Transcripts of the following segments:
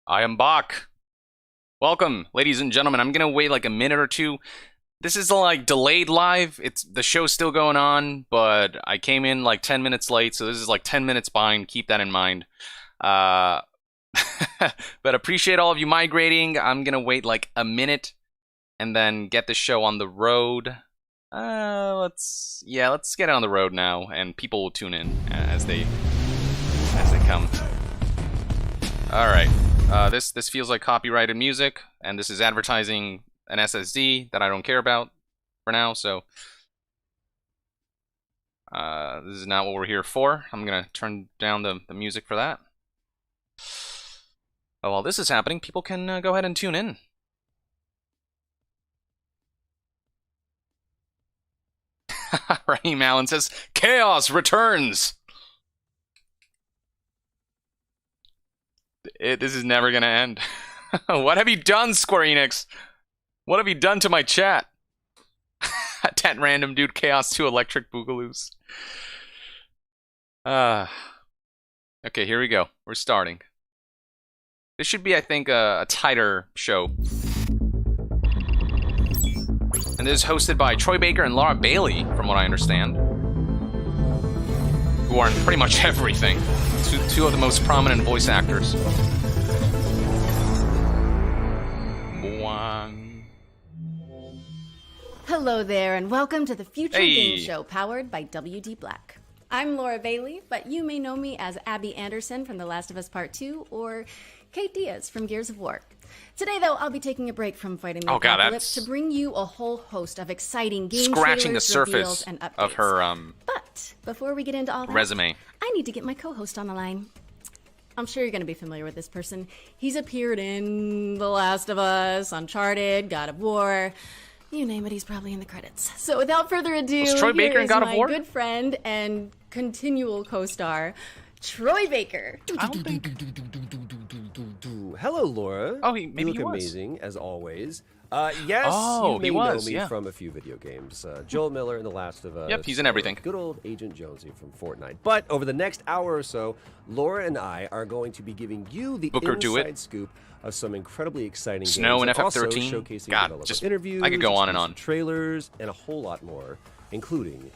I am back. Welcome, ladies and gentlemen. I'm gonna wait like a minute or two. This is like delayed live. The show's still going on, but I came in like 10 minutes late, so this is like 10 minutes behind. Keep that in mind. But appreciate all of you migrating. I'm gonna wait like a minute and then get the show on the road. Let's get it on the road now, and people will tune in as they come. All right. This feels like copyrighted music, and this is advertising an SSD that I don't care about for now, so this is not what we're here for. I'm gonna turn down the music for that. Oh, while this is happening, people can go ahead and tune in. Raheem Allen says, "Chaos returns." This is never gonna end. What have you done, Square Enix? What have you done to my chat? That random dude, Chaos 2 Electric Boogaloos. Okay, here we go. We're starting. This should be, I think, a tighter show. And this is hosted by Troy Baker and Laura Bailey, from what I understand. Who are in pretty much everything. Two of the most prominent voice actors. Hello there, and welcome to the Future Game Show, powered by WD Black. I'm Laura Bailey, but you may know me as Abby Anderson from The Last of Us Part 2, or Kate Diaz from Gears of War. Today, though, I'll be taking a break from fighting the apocalypse to bring you a whole host of exciting game scratching the trailers, surface reveals, and updates. Of her But before we get into all that, resume, I need to get my co-host on the line. I'm sure you're going to be familiar with this person. He's appeared in The Last of Us, Uncharted, God of War. You name it, he's probably in the credits. So without further ado, Troy Baker in God of War? My good friend and continual co-star, Troy Baker. Hello, Laura. Oh, maybe you look he was. Amazing, as always. Yes, you may know me from a few video games. Joel Miller in The Last of Us. Yep, he's in everything. Good old Agent Jonesy from Fortnite. But over the next hour or so, Laura and I are going to be giving you the inside scoop of some incredibly exciting Snow games. and FF13. Also showcasing God, just interviews, I could go on and on. Trailers, and a whole lot more, including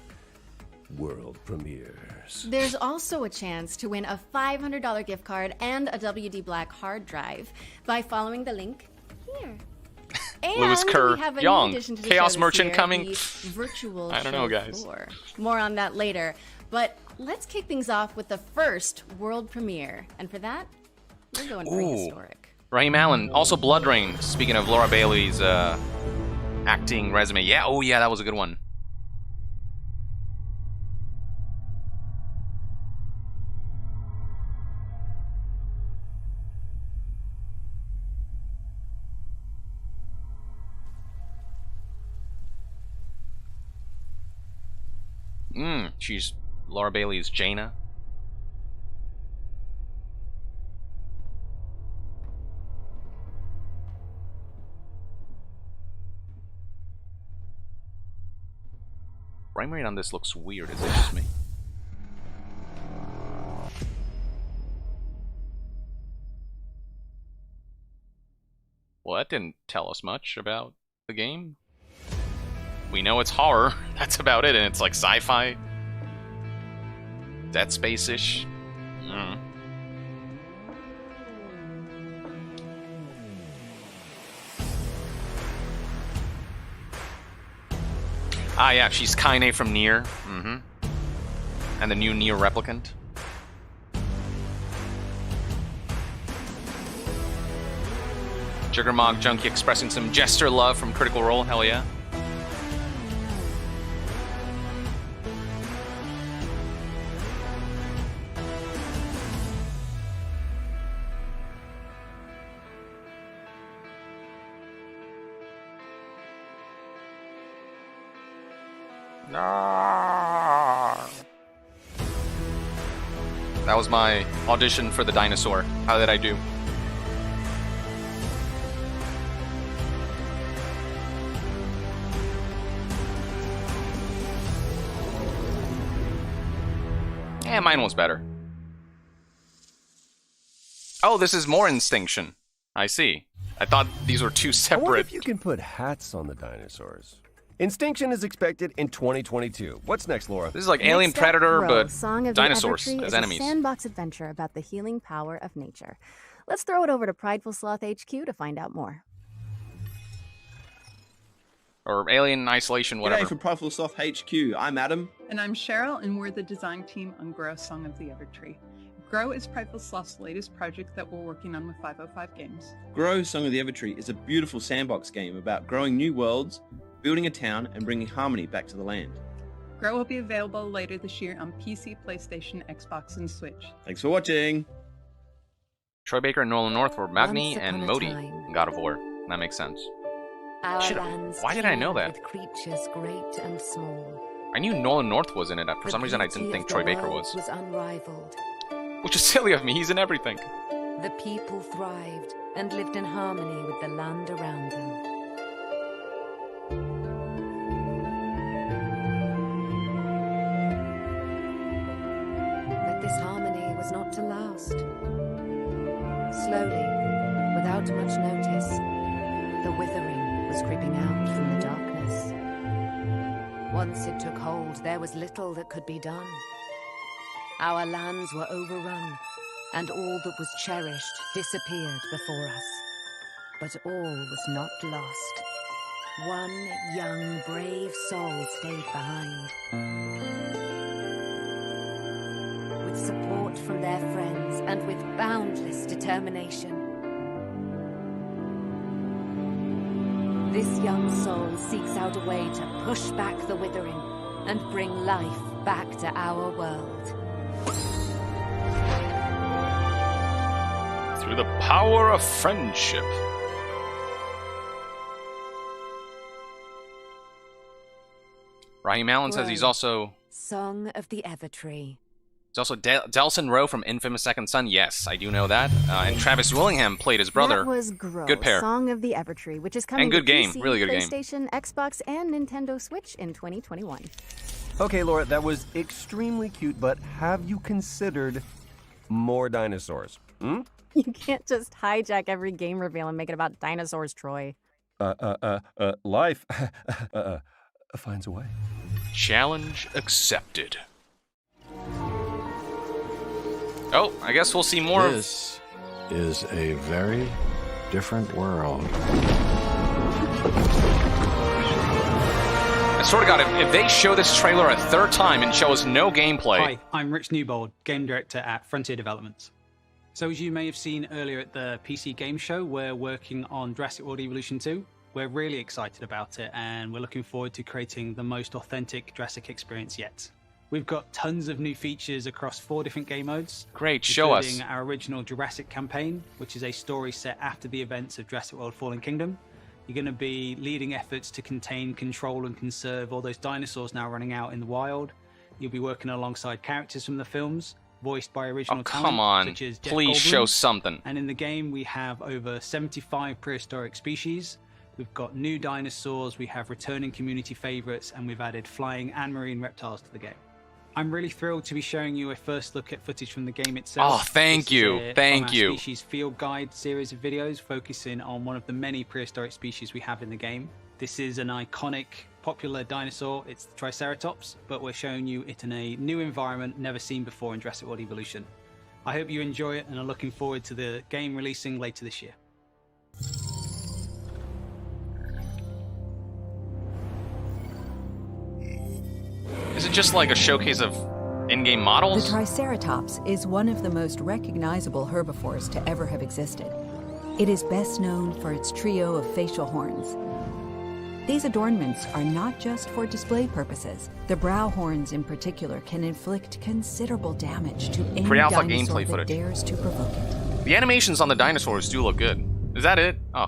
world premieres. There's also a chance to win a $500 gift card and a WD Black hard drive by following the link here. And Lewis Kerr, we have a Young, new addition to the Chaos show Merchant year, coming. the virtual I don't know, show guys. floor. More on that later. But let's kick things off with the first world premiere. And for that, we're going prehistoric. Raheem Allen, also Blood Rain. Speaking of Laura Bailey's acting resume. Yeah, oh yeah, that was a good one. She's Laura Bailey's Jaina. Frame rate on this looks weird. Is it just me? Well, that didn't tell us much about the game. We know it's horror. That's about it, and it's like sci-fi, Dead Space-ish. Ah, yeah, she's Kaine from Nier. And the new Nier replicant. Juggermog Junkie expressing some Jester love from Critical Role. Hell yeah. That was my audition for the dinosaur. How did I do? Yeah, mine was better. Oh, this is more Instinction. I see. I thought these were two I wonder separate... if you can put hats on the dinosaurs. Instinction is expected in 2022. What's next, Laura? This is like Alien Predator, but Song of dinosaurs the Evertree as is enemies. A sandbox adventure about the healing power of nature. Let's throw it over to Prideful Sloth HQ to find out more. Or Alien Isolation, whatever. G'day from Prideful Sloth HQ. I'm Adam. And I'm Cheryl, and we're the design team on Grow Song of the Evertree. Grow is Prideful Sloth's latest project that we're working on with 505 Games. Grow Song of the Evertree is a beautiful sandbox game about growing new worlds, building a town, and bringing harmony back to the land. Grow will be available later this year on PC, PlayStation, Xbox, and Switch. Thanks for watching. Troy Baker and Nolan North were Magni Once and upon a Modi time. in God of War. That makes sense. Our Shit, lands why did I know teem that? With creatures great and small. I knew Nolan North was in it. For The some reason, I beauty didn't think of the Troy Baker world was. unrivaled. Which is silly of me. He's in everything. The people thrived and lived in harmony with the land around them. But this harmony was not to last. Slowly, without much notice, the withering was creeping out from the darkness. Once it took hold, there was little that could be done. Our lands were overrun, and all that was cherished disappeared before us. But all was not lost. One young, brave soul stayed behind. With support from their friends and with boundless determination, this young soul seeks out a way to push back the withering and bring life back to our world. Through the power of friendship. Raheem Allen says he's also... Song of the Evertree. He's also Delson Rowe from Infamous Second Son. Yes, I do know that. And Travis Willingham played his brother. That was Grow, Good pair. Song of the Evertree, which is coming And good to game. PC, Really good game. PlayStation, Xbox, and Nintendo Switch in 2021. Okay, Laura, that was extremely cute, but have you considered more dinosaurs? Hmm? You can't just hijack every game reveal and make it about dinosaurs, Troy. Life finds a way. Challenge accepted. Oh, I guess we'll see more of... This is a very different world. I swear to God, if they show this trailer a third time and show us no gameplay... Hi, I'm Rich Newbold, game director at Frontier Developments. So as you may have seen earlier at the PC Game Show, we're working on Jurassic World Evolution 2. We're really excited about it, and we're looking forward to creating the most authentic Jurassic experience yet. We've got tons of new features across 4 different game modes. Great, show us. Including our original Jurassic campaign, which is a story set after the events of Jurassic World Fallen Kingdom. You're going to be leading efforts to contain, control, and conserve all those dinosaurs now running out in the wild. You'll be working alongside characters from the films, voiced by original come talent, on. such as Jeff Please Goldblum. show something. And in the game, we have over 75 prehistoric species. We've got new dinosaurs, we have returning community favorites, and we've added flying and marine reptiles to the game. I'm really thrilled to be showing you a first look at footage from the game itself. Oh, thank you. Thank from you. our Species Field Guide series of videos focusing on one of the many prehistoric species we have in the game. This is an iconic, popular dinosaur. It's the Triceratops, but we're showing you it in a new environment never seen before in Jurassic World Evolution. I hope you enjoy it and are looking forward to the game releasing later this year. Is it just like a showcase of in-game models? The Triceratops is one of the most recognizable herbivores to ever have existed. It is best known for its trio of facial horns. These adornments are not just for display purposes. The brow horns in particular can inflict considerable damage to any Pre-alpha dinosaur gameplay that footage. dares to provoke it. The animations on the dinosaurs do look good. Is that it? Oh.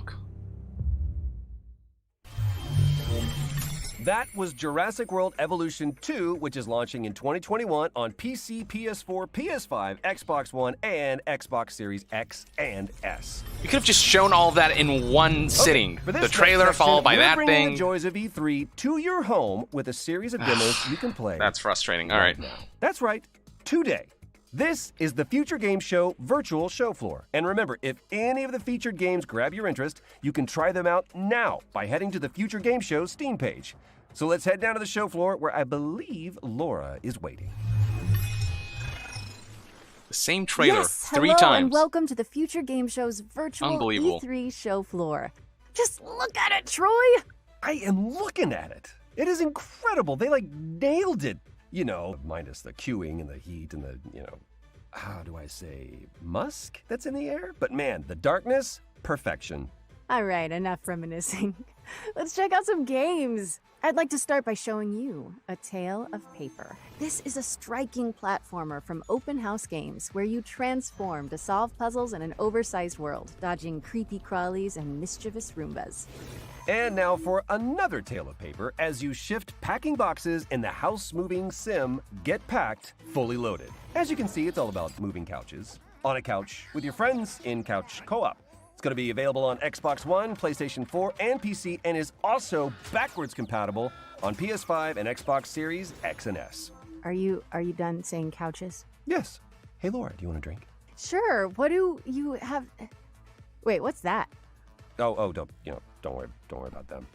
That was Jurassic World Evolution 2, which is launching in 2021 on PC, PS4, PS5, Xbox One, and Xbox Series X and S. You could have just shown all of that in one sitting. For this The trailer next followed by section, that we're bringing thing. the joys of E3 to your home with a series of demos you can play. That's frustrating. All right. now. That's right, today. This is the Future Game Show virtual show floor. And remember, if any of the featured games grab your interest, you can try them out now by heading to the Future Game Show Steam page. So let's head down to the show floor where I believe Laura is waiting. The same trailer Yes, three hello, times. and welcome to the Future Game Show's virtual Unbelievable. E3 show floor. Just look at it, Troy! I am looking at it. It is incredible. They nailed it. You know, minus the queuing and the heat and the, how do I say, musk that's in the air? But man, the darkness, perfection. All right, enough reminiscing. Let's check out some games. I'd like to start by showing you A Tale of Paper. This is a striking platformer from Open House Games where you transform to solve puzzles in an oversized world, dodging creepy crawlies and mischievous Roombas. And now for another Tale of Paper as you shift packing boxes in the house-moving sim Get Packed, fully loaded. As you can see, it's all about moving couches. On a couch with your friends in couch co-op. It's going to be available on Xbox One, PlayStation 4, and PC, and is also backwards compatible on PS5 and Xbox Series X and S. Are you done saying couches? Yes. Hey, Laura, do you want a drink? Sure. What do you have? Wait, what's that? Oh, don't worry about them.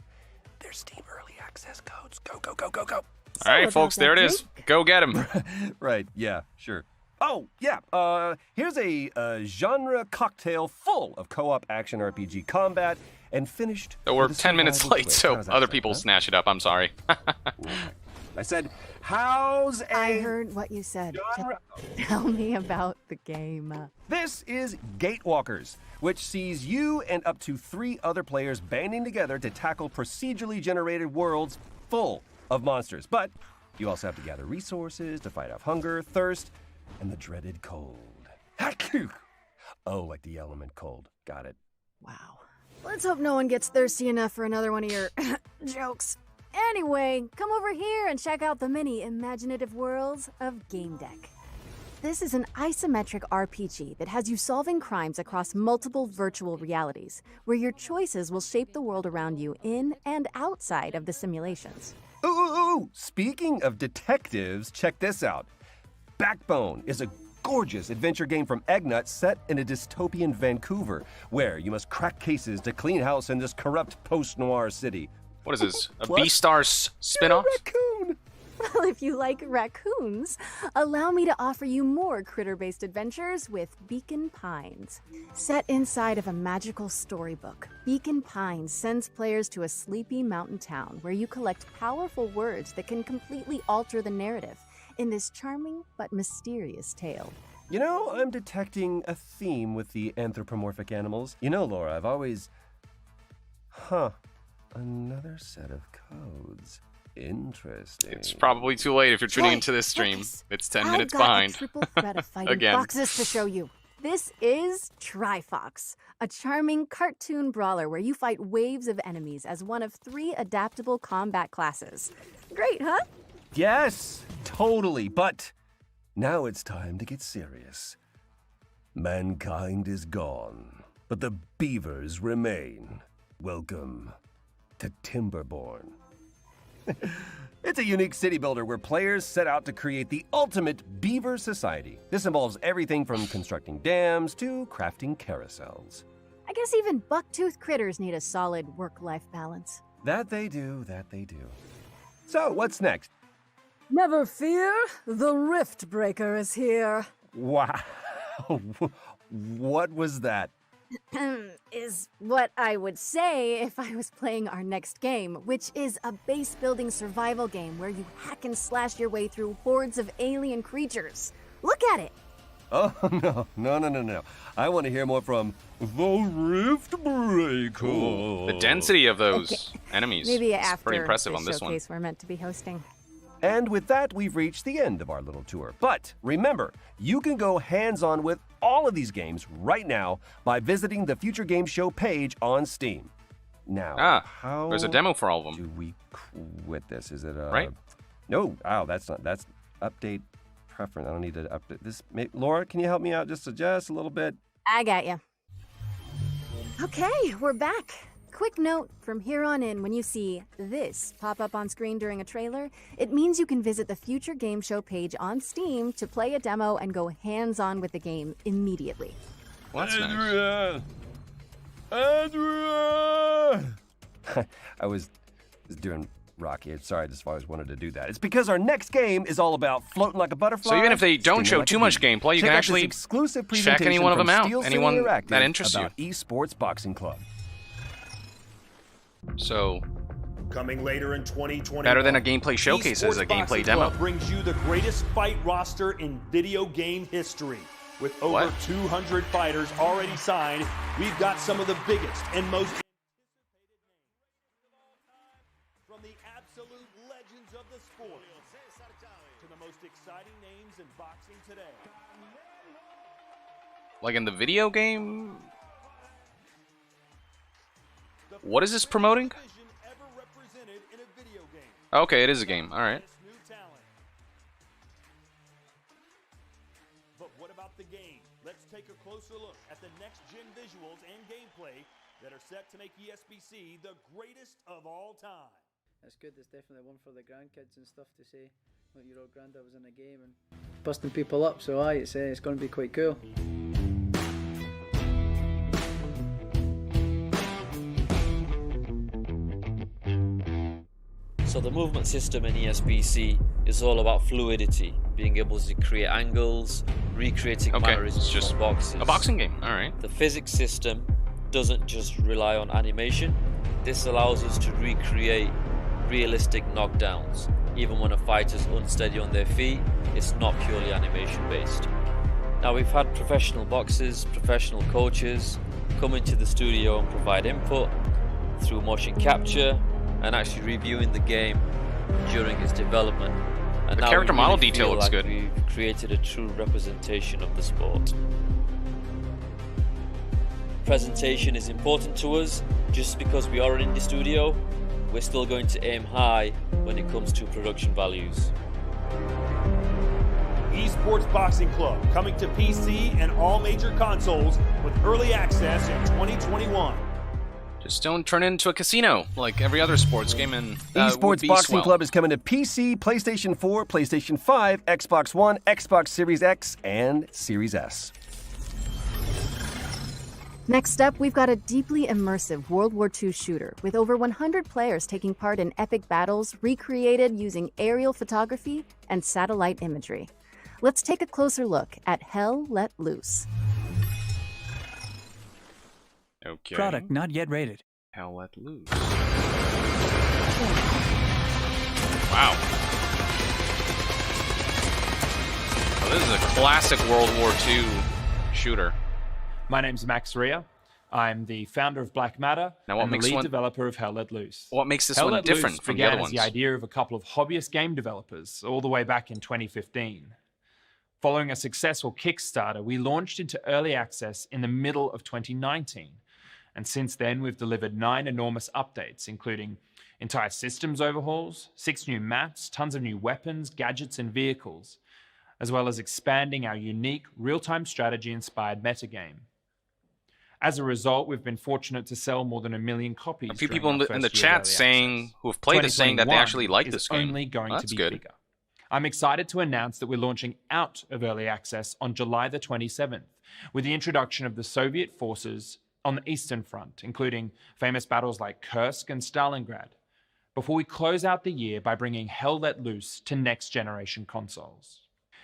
They're Steam Early Access codes. Go. All right, folks, there it is. Go get him. Right, yeah, sure. Oh, yeah, here's a genre cocktail full of co-op action RPG combat and finished... So we're 10 minutes late, so other people snatch it up. I'm sorry. I said, how's a... I heard what you said. genre... Tell me about the game. This is Gatewalkers, which sees you and up to 3 other players banding together to tackle procedurally generated worlds full of monsters. But you also have to gather resources to fight off hunger, thirst, and the dreaded cold. Oh, like the element cold. Got it. Wow. Let's hope no one gets thirsty enough for another one of your jokes. Anyway, come over here and check out the many imaginative worlds of Game Deck. This is an isometric RPG that has you solving crimes across multiple virtual realities, where your choices will shape the world around you in and outside of the simulations. Ooh! Speaking of detectives, check this out. Backbone is a gorgeous adventure game from Eggnut set in a dystopian Vancouver, where you must crack cases to clean house in this corrupt post-noir city. What is this? A What? Beastars spinoff? Raccoon! Well, if you like raccoons, allow me to offer you more critter-based adventures with Beacon Pines. Set inside of a magical storybook, Beacon Pines sends players to a sleepy mountain town where you collect powerful words that can completely alter the narrative in this charming but mysterious tale. You know, I'm detecting a theme with the anthropomorphic animals. You know, Laura, I've always... Another set of codes. Interesting. It's probably too late if you're tuning into this stream. It's 10 minutes behind. I've got a triple threat of fighting Again. foxes to show you. This is Trifox, a charming cartoon brawler where you fight waves of enemies as one of 3 adaptable combat classes. Great, huh? Yes, totally, but now it's time to get serious. Mankind is gone, but the beavers remain. Welcome to Timberborn. It's a unique city builder where players set out to create the ultimate beaver society. This involves everything from constructing dams to crafting carousels. I guess even buck-toothed critters need a solid work-life balance. That they do. So, what's next? Never fear, the Rift Breaker is here. Wow. What was that? Is what I would say if I was playing our next game, which is a base-building survival game where you hack and slash your way through hordes of alien creatures. Look at it! Oh, no. I want to hear more from the Rift Breaker. Ooh, the density of those enemies Maybe is after pretty impressive the on this one. showcase we're meant to be hosting. And with that, we've reached the end of our little tour. But remember, you can go hands-on with all of these games right now by visiting the Future Game Show page on Steam. Now, how there's a demo for all of them. do we quit this? Is it Right? No, that's update preference. I don't need to update this. Laura, can you help me out just a little bit? I got you. Okay, we're back. Quick note, from here on in, when you see this pop up on screen during a trailer, it means you can visit the Future Game Show page on Steam to play a demo and go hands-on with the game immediately. Well, that's Andrea! Andrea! I was doing Rocky. I'm sorry, I just always wanted to do that. It's because our next game is all about floating like a butterfly. So even if they don't show too much gameplay, you can actually exclusive check any one of them out. Anyone that interests you. Esports Boxing Club. So, coming later in 2020. Better than a gameplay showcase as a gameplay demo. Brings you the greatest fight roster in video game history. With over 200 fighters already signed, we've got some of the biggest and most from the absolute legends of the sport to the most exciting names in boxing today. Like in the video game? What is this promoting? Okay, it is a game. All right. But what about the game? Let's take a closer look at the next-gen visuals and gameplay that are set to make ESBC the greatest of all time. That's good. There's definitely one for the grandkids and stuff to say, look, your old granddad was in a game and busting people up. So it's going to be quite cool. So the movement system in ESBC is all about fluidity, being able to create angles, recreating mannerisms just from boxes. A boxing game, alright. The physics system doesn't just rely on animation. This allows us to recreate realistic knockdowns. Even when a fighter's unsteady on their feet, it's not purely animation based. Now we've had professional boxers, professional coaches come into the studio and provide input through motion capture, and actually reviewing the game during its development. And the character model detail looks good. We've created a true representation of the sport. Presentation is important to us. Just because we are an indie studio, we're still going to aim high when it comes to production values. Esports Boxing Club, coming to PC and all major consoles with early access in 2021. Just don't turn it into a casino like every other sports game. And Esports Boxing Club is coming to PC, PlayStation 4, PlayStation 5, Xbox One, Xbox Series X, and Series S. Next up, we've got a deeply immersive World War II shooter with over 100 players taking part in epic battles recreated using aerial photography and satellite imagery. Let's take a closer look at Hell Let Loose. Okay. Product not yet rated. Hell Let Loose. Wow. Oh, this is a classic World War II shooter. My name's Max Rea. I'm the founder of Black Matter and the lead developer of Hell Let Loose. What makes this one different from the other ones? Began as the idea of a couple of hobbyist game developers all the way back in 2015. Following a successful Kickstarter, we launched into early access in the middle of 2019. And since then, we've delivered 9 enormous updates, including entire systems overhauls, 6 new maps, tons of new weapons, gadgets, and vehicles, as well as expanding our unique real-time strategy-inspired metagame. As a result, we've been fortunate to sell more than 1 million copies. A few people in the chat saying, who have played this, saying that they actually like this game. Only going That's to be good. bigger. I'm excited to announce that we're launching out of early access on July the 27th, with the introduction of the Soviet forces on the Eastern Front, including famous battles like Kursk and Stalingrad, before we close out the year by bringing Hell Let Loose to next-generation consoles.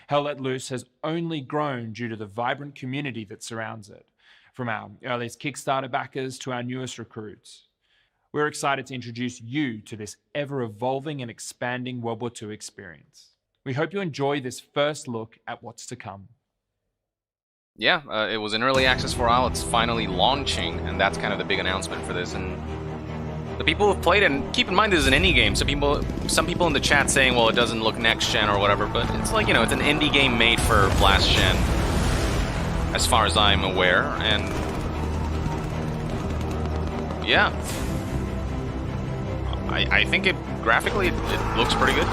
Hell Let Loose has only grown due to the vibrant community that surrounds it, from our earliest Kickstarter backers to our newest recruits. We're excited to introduce you to this ever-evolving and expanding World War II experience. We hope you enjoy this first look at what's to come. Yeah, it was in early access for a while. It's finally launching, and that's kind of the big announcement for this. And the people who've played it, and keep in mind this is an indie game, so some people in the chat saying, well, it doesn't look next-gen or whatever, but it's like, you know, it's an indie game made for last-gen, as far as I'm aware, and yeah. I think graphically, it looks pretty good.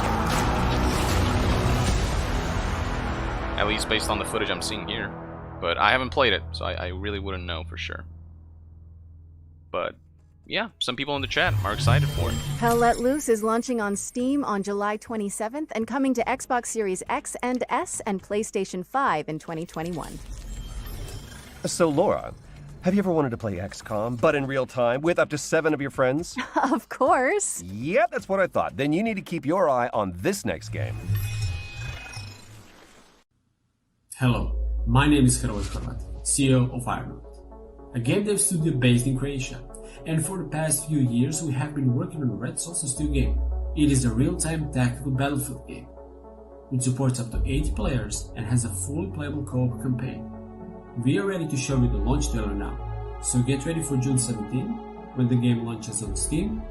At least based on the footage I'm seeing here. But I haven't played it, so I really wouldn't know for sure. But yeah, some people in the chat are excited for it. Hell Let Loose is launching on Steam on July 27th and coming to Xbox Series X and S and PlayStation 5 in 2021. So, Laura, have you ever wanted to play XCOM, but in real time, with up to 7 of your friends? Of course. Yeah, that's what I thought. Then you need to keep your eye on this next game. Hello, my name is Gerardo Andrade, CEO of Redmond, a game dev studio based in Croatia. And for the past few years, we have been working on Red Solstice 2 game. It is a real-time tactical battlefield game. It supports up to 8 players and has a fully playable co-op campaign. We are ready to show you the launch trailer now, so get ready for June 17 when the game launches on Steam,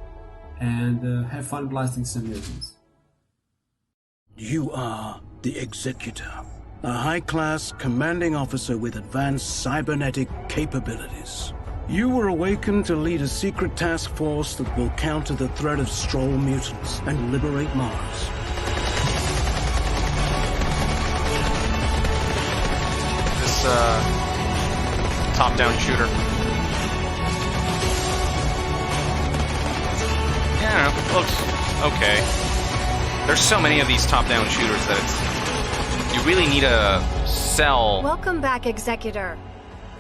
and have fun blasting some mutants. You are the Executor, a high-class commanding officer with advanced cybernetic capabilities. You were awakened to lead a secret task force that will counter the threat of Stroll mutants and liberate Mars. This, top-down shooter. Yeah, I don't know, it looks okay. There's so many of these top-down shooters that you really need to sell. Welcome back, Executor.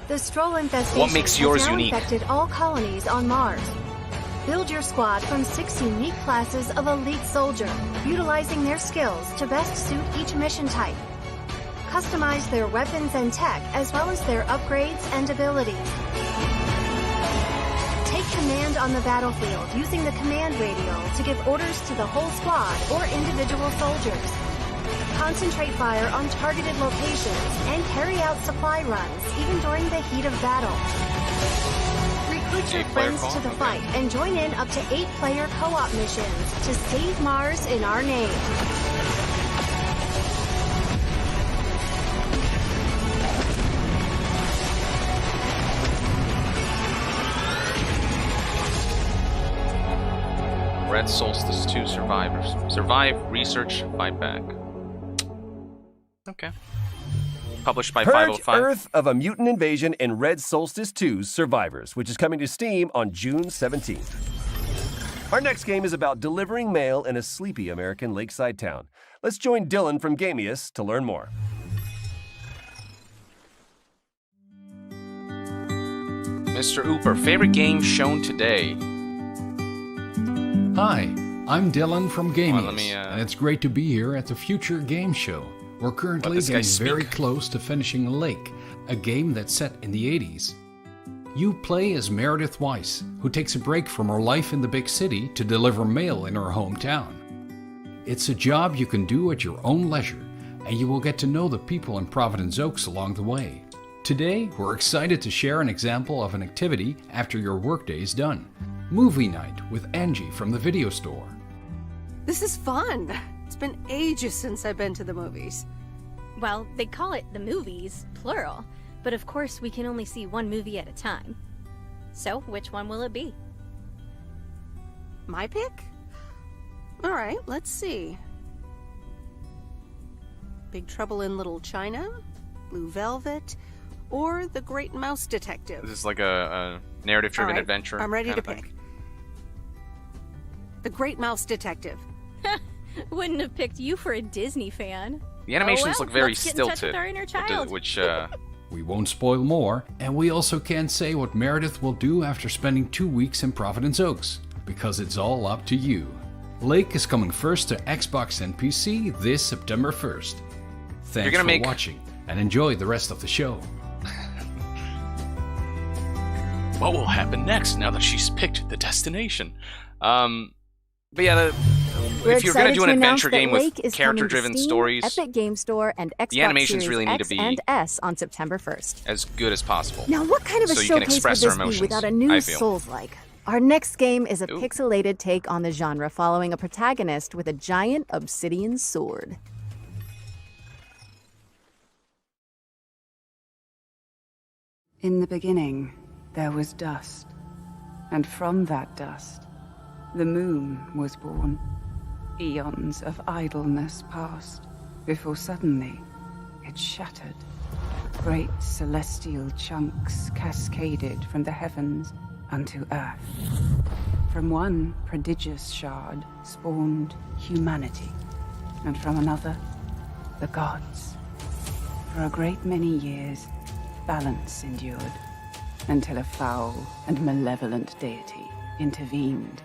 The Stroll infestation What makes yours has now unique? infected all colonies on Mars. Build your squad from 6 unique classes of elite soldier, utilizing their skills to best suit each mission type. Customize their weapons and tech, as well as their upgrades and abilities. Take command on the battlefield using the command radio to give orders to the whole squad or individual soldiers. Concentrate fire on targeted locations and carry out supply runs even during the heat of battle. Recruit your friends to the fight and join in up to 8-player co-op missions to save Mars in our name. Red Solstice 2 Survivors. Survive, research, fight back. Okay. Published by Purge 505. Earth of a mutant invasion in Red Solstice 2's Survivors, which is coming to Steam on June 17th. Our next game is about delivering mail in a sleepy American lakeside town. Let's join Dylan from YongYea to learn more. Mr. Ooper, favorite game shown today? Hi, I'm Dylan from YongYea, and it's great to be here at the Future Game Show. We're currently getting very close to finishing Lake, a game that's set in the 80s. You play as Meredith Weiss, who takes a break from her life in the big city to deliver mail in her hometown. It's a job you can do at your own leisure, and you will get to know the people in Providence Oaks along the way. Today, we're excited to share an example of an activity after your workday is done. Movie night with Angie from the video store. This is fun. It's been ages since I've been to the movies. Well, they call it the movies, plural, but of course we can only see one movie at a time. So, which one will it be? My pick? All right, let's see. Big Trouble in Little China, Blue Velvet, or The Great Mouse Detective. This is like a narrative-driven adventure. I'm ready to pick. The Great Mouse Detective. Wouldn't have picked you for a Disney fan. The animations look very let's get in touch stilted, with our inner child. which We won't spoil more, and we also can't say what Meredith will do after spending 2 weeks in Providence Oaks, because it's all up to you. Lake is coming first to Xbox and PC this September 1st. Thanks for watching, and enjoy the rest of the show. What will happen next now that she's picked the destination? But yeah, if you're gonna do an adventure game with character-driven stories, Epic Game Store and Xbox the animations Series really need X to be and S on September 1st. as good as possible. Now, what kind of a so you can showcase would express this their emotions, be without a new I feel. Souls-like? Our next game is a pixelated take on the genre, following a protagonist with a giant obsidian sword. In the beginning, there was dust, and from that dust, the moon was born. Eons of idleness passed, before suddenly it shattered. Great celestial chunks cascaded from the heavens unto Earth. From one prodigious shard spawned humanity, and from another, the gods. For a great many years, balance endured, until a foul and malevolent deity intervened.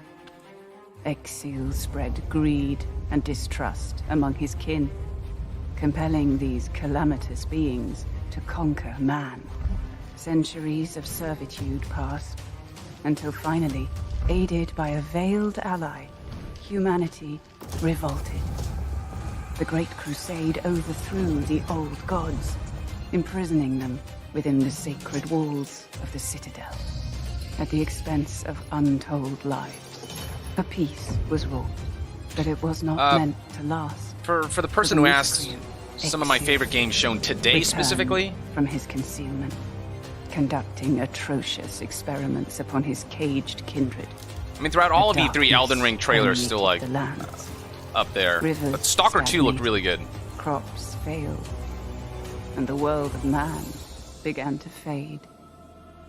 Exile spread greed and distrust among his kin, compelling these calamitous beings to conquer man. Centuries of servitude passed, until finally, aided by a veiled ally, humanity revolted. The Great Crusade overthrew the old gods, imprisoning them within the sacred walls of the Citadel. At the expense of untold lives, a peace was wrought, but it was not meant to last. For the person who asks, some of my favorite games shown today specifically? From his concealment, conducting atrocious experiments upon his caged kindred. I mean, throughout all of E3, Elden Ring trailers still like up there. But Stalker 2 looked really good. Crops failed, and the world of man began to fade.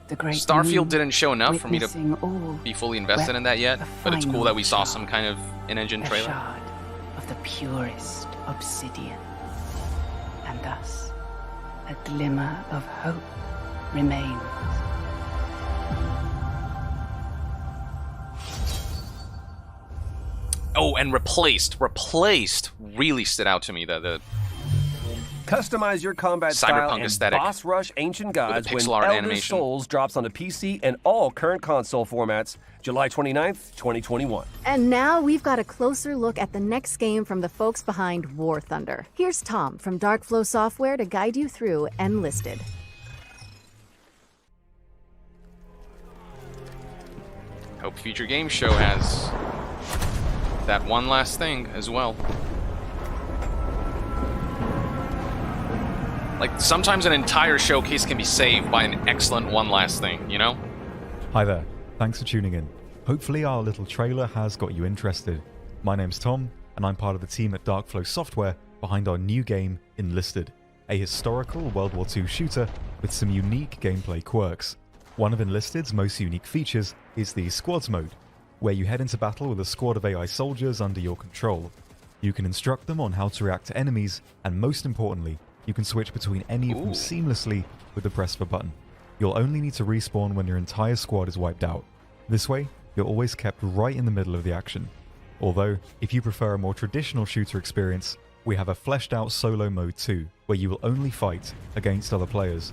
The great Starfield didn't show enough for me to be fully invested in that yet, but it's cool that we saw some kind of in-engine trailer. A shard of the purest obsidian, and thus a glimmer of hope remains. Oh, and replaced really stood out to me. The Customize your combat style cyberpunk and aesthetic boss rush Ancient Gods when pixel art Elder animation. Souls drops onto PC and all current console formats July 29th, 2021. And now we've got a closer look at the next game from the folks behind War Thunder. Here's Tom from Darkflow Software to guide you through Enlisted. Hope Future Game Show has that one last thing as well. Like, sometimes an entire showcase can be saved by an excellent one last thing, you know? Hi there, thanks for tuning in. Hopefully our little trailer has got you interested. My name's Tom, and I'm part of the team at Darkflow Software behind our new game, Enlisted, a historical World War II shooter with some unique gameplay quirks. One of Enlisted's most unique features is the Squads mode, where you head into battle with a squad of AI soldiers under your control. You can instruct them on how to react to enemies, and most importantly, you can switch between any of them seamlessly with the press of a button. You'll only need to respawn when your entire squad is wiped out. This way, you're always kept right in the middle of the action. Although, if you prefer a more traditional shooter experience, we have a fleshed out solo mode too, where you will only fight against other players.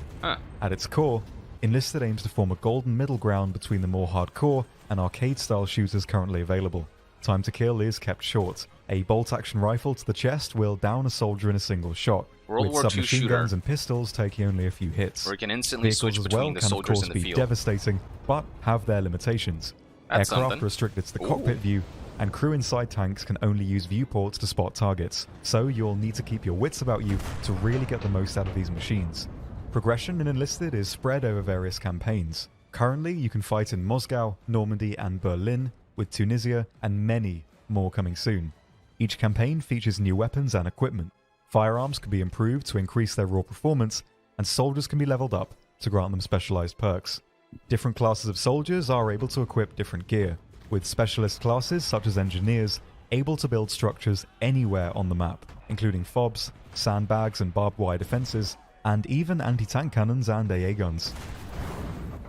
At its core, Enlisted aims to form a golden middle ground between the more hardcore and arcade-style shooters currently available. Time to kill is kept short. A bolt-action rifle to the chest will down a soldier in a single shot, World War with II submachine shooter, guns and pistols taking only a few hits. where you can instantly Vehicles switch as between well the can soldiers of in course the be field. devastating, but have their limitations. That's Aircraft something. restricted to the cockpit view, and crew inside tanks can only use viewports to spot targets, so you'll need to keep your wits about you to really get the most out of these machines. Progression in Enlisted is spread over various campaigns. Currently, you can fight in Moscow, Normandy, and Berlin, with Tunisia and many more coming soon. Each campaign features new weapons and equipment. Firearms can be improved to increase their raw performance, and soldiers can be leveled up to grant them specialized perks. Different classes of soldiers are able to equip different gear, with specialist classes such as engineers able to build structures anywhere on the map, including FOBs, sandbags and barbed wire defenses, and even anti-tank cannons and AA guns.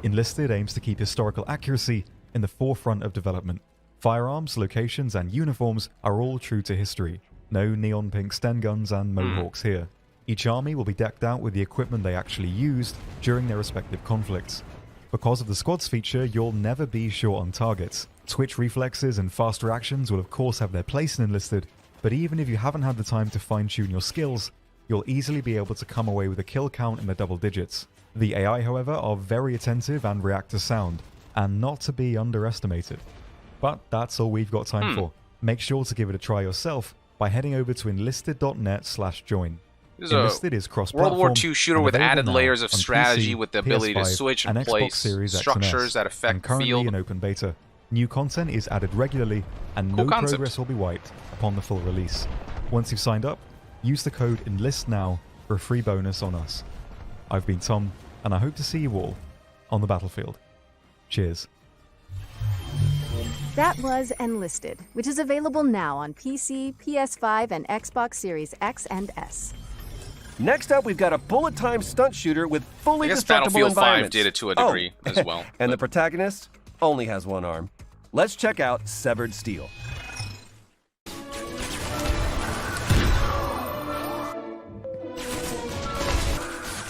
Enlisted aims to keep historical accuracy in the forefront of development. Firearms, locations, and uniforms are all true to history. No neon pink Sten guns and mohawks here. Each army will be decked out with the equipment they actually used during their respective conflicts. Because of the squads feature, you'll never be short on targets. Twitch reflexes and fast reactions will of course have their place in Enlisted, but even if you haven't had the time to fine-tune your skills, you'll easily be able to come away with a kill count in the double digits. The AI, however, are very attentive and react to sound, and not to be underestimated. But that's all we've got time for. Make sure to give it a try yourself by heading over to enlisted.net/join. This is Enlisted a is cross-platform World War II shooter and with available added now layers of on strategy PC, with the ability to PS5, switch and Xbox place Series X and structures S, that affect and the currently field. in open beta. New content is added regularly, and Cool no concept. progress will be wiped upon the full release. Once you've signed up, use the code ENLISTNOW for a free bonus on us. I've been Tom, and I hope to see you all on the battlefield. Cheers. That was Enlisted, which is available now on PC, PS5, and Xbox Series X and S. Next up, we've got a bullet-time stunt shooter with fully I guess destructible Battlefield 5 environments. did it to a degree as well. And the protagonist only has one arm. Let's check out Severed Steel.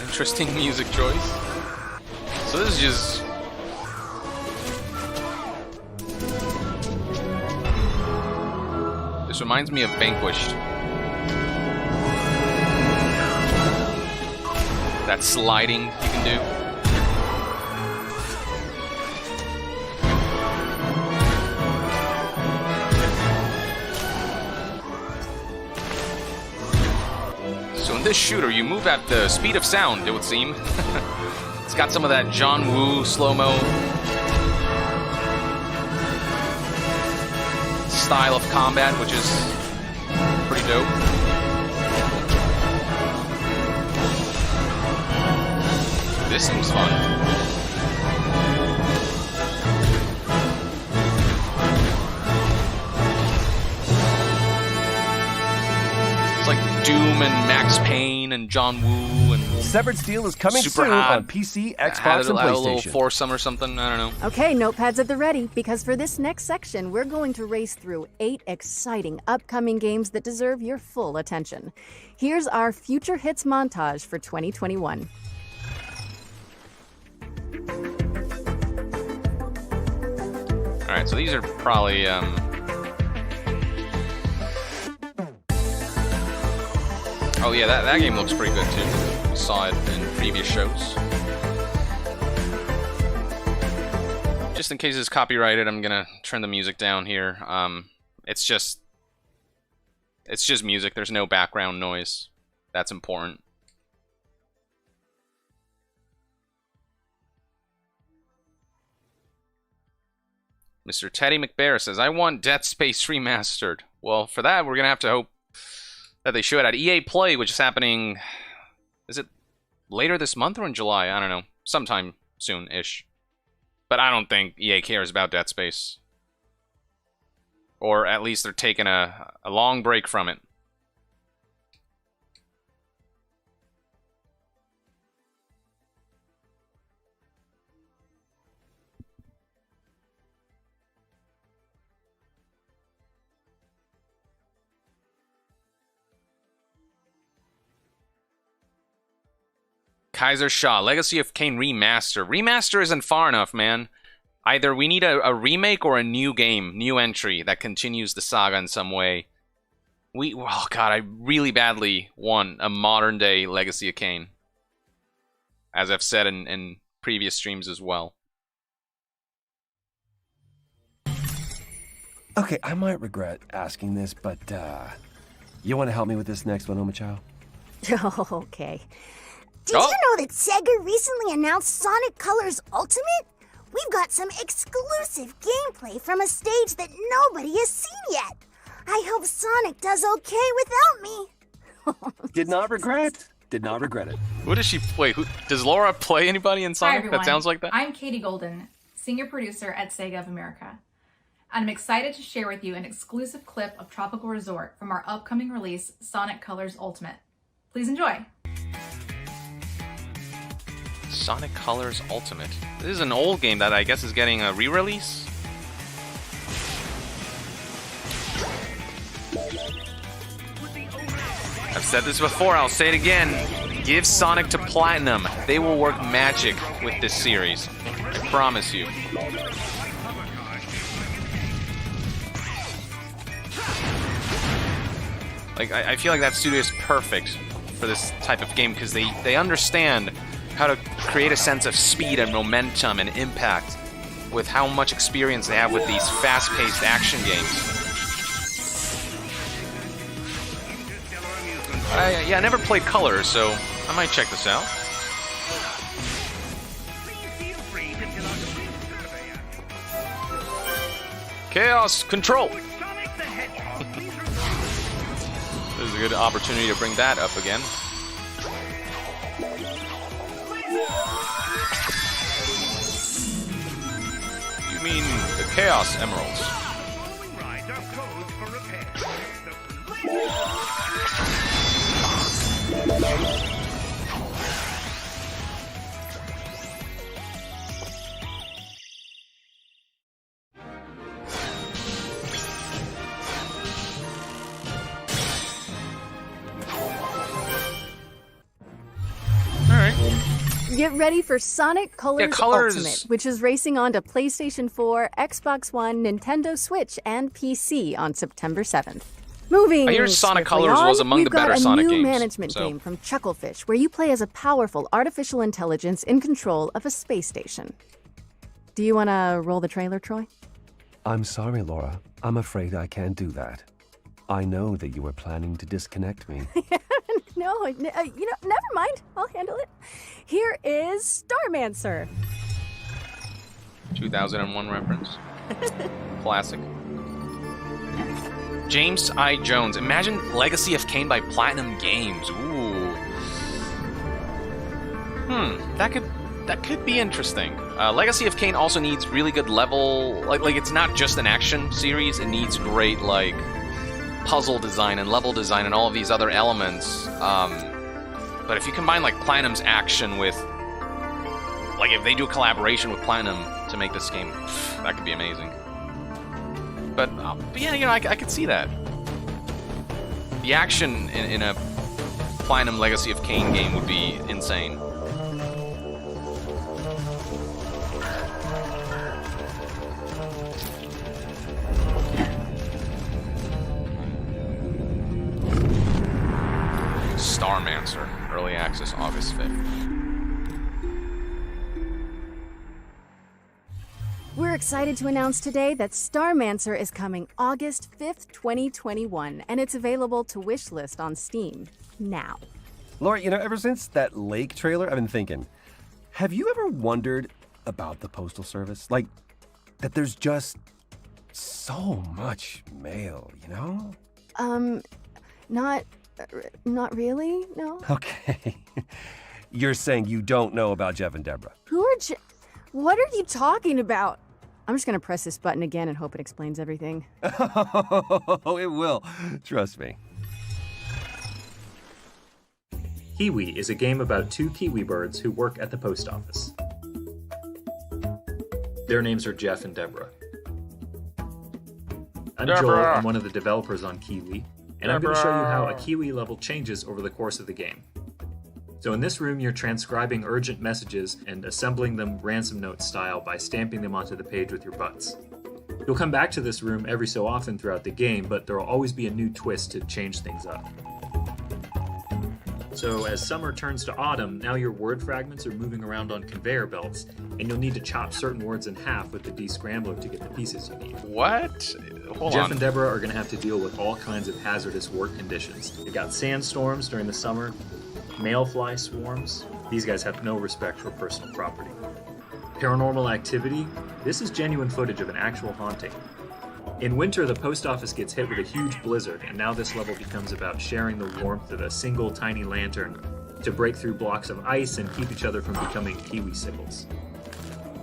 Interesting music choice. So this is just... This reminds me of Vanquished. That sliding you can do. So in this shooter, you move at the speed of sound, it would seem. It's got some of that John Woo slow-mo style of combat, which is pretty dope. This seems fun. It's like Doom and Max Payne and John Woo and Severed Steel is coming Super soon hot. on PC, Xbox, and a little PlayStation. foursome or something. I don't know. Okay, notepads at the ready, because for this next section, we're going to race through 8 exciting upcoming games that deserve your full attention. Here's our future hits montage for 2021. All right, so these are probably oh yeah, that game looks pretty good too. Saw it in previous shows. Just in case it's copyrighted, I'm gonna turn the music down here. It's just music. There's no background noise. That's important. Mr. Teddy McBear says, I want Dead Space remastered. Well, for that, we're gonna have to hope that they show it at EA Play, which is happening... Is it later this month or in July? I don't know. Sometime soon-ish. But I don't think EA cares about Dead Space. Or at least they're taking a long break from it. Kaiser Shaw, Legacy of Kain Remaster. Remaster isn't far enough, man. Either we need a remake or a new game, new entry that continues the saga in some way. Oh god, I really badly want a modern day Legacy of Kain. As I've said in previous streams as well. Okay, I might regret asking this, but you want to help me with this next one, Omachow? Okay. Did you know that Sega recently announced Sonic Colors Ultimate? We've got some exclusive gameplay from a stage that nobody has seen yet. I hope Sonic does okay without me. Did not regret. Did not regret it. Who does she play? Does Laura play anybody in Hi, Sonic everyone. that sounds like that? I'm Katie Golden, senior producer at Sega of America. And I'm excited to share with you an exclusive clip of Tropical Resort from our upcoming release, Sonic Colors Ultimate. Please enjoy. Sonic Colors Ultimate. This is an old game that I guess is getting a re-release? I've said this before, I'll say it again. Give Sonic to Platinum. They will work magic with this series. I promise you. Like, I feel like that studio is perfect for this type of game because they understand how to create a sense of speed and momentum and impact with how much experience they have with these fast-paced action games. I never played Colors, so I might check this out. Chaos Control! This is a good opportunity to bring that up again. mean the Chaos Emeralds. Get ready for Sonic Colors Ultimate, which is racing on to PlayStation 4, Xbox One, Nintendo Switch, and PC on September 7th. Moving I hear Sonic Colors was among the better Sonic games. We've got a new management game from Chucklefish, where you play as a powerful artificial intelligence in control of a space station. Do you want to roll the trailer, Troy? I'm sorry, Laura. I'm afraid I can't do that. I know that you were planning to disconnect me. No, never mind. I'll handle it. Here is Starmancer. 2001 reference. Classic. James I. Jones. Imagine Legacy of Kain by Platinum Games. Ooh. That could be interesting. Legacy of Kain also needs really good level. Like it's not just an action series. It needs great puzzle design and level design and all of these other elements. But if you combine Platinum's action with, if they do a collaboration with Platinum to make this game, that could be amazing. But yeah, I could see that. The action in a Platinum Legacy of Kain game would be insane. Starmancer, early access August 5th. We're excited to announce today that Starmancer is coming August 5th, 2021, and it's available to wishlist on Steam now. Laura, ever since that lake trailer, I've been thinking, have you ever wondered about the Postal Service? That there's just so much mail, Not really, no. Okay. You're saying you don't know about Jeff and Deborah? What are you talking about? I'm just gonna press this button again and hope it explains everything. Oh, it will. Trust me. Kiwi is a game about two kiwi birds who work at the post office. Their names are Jeff and Deborah. I'm Joel, I'm one of the developers on Kiwi, and I'm going to show you how a Kiwi level changes over the course of the game. So in this room, you're transcribing urgent messages and assembling them ransom note style by stamping them onto the page with your butts. You'll come back to this room every so often throughout the game, but there will always be a new twist to change things up. So as summer turns to autumn, now your word fragments are moving around on conveyor belts, and you'll need to chop certain words in half with the descrambler to get the pieces you need. What? Hold Jeff on. and Deborah are going to have to deal with all kinds of hazardous work conditions. You've got sandstorms during the summer, mayfly swarms. These guys have no respect for personal property. Paranormal activity. This is genuine footage of an actual haunting. In winter, the post office gets hit with a huge blizzard, and now this level becomes about sharing the warmth of a single tiny lantern to break through blocks of ice and keep each other from becoming kiwi sickles.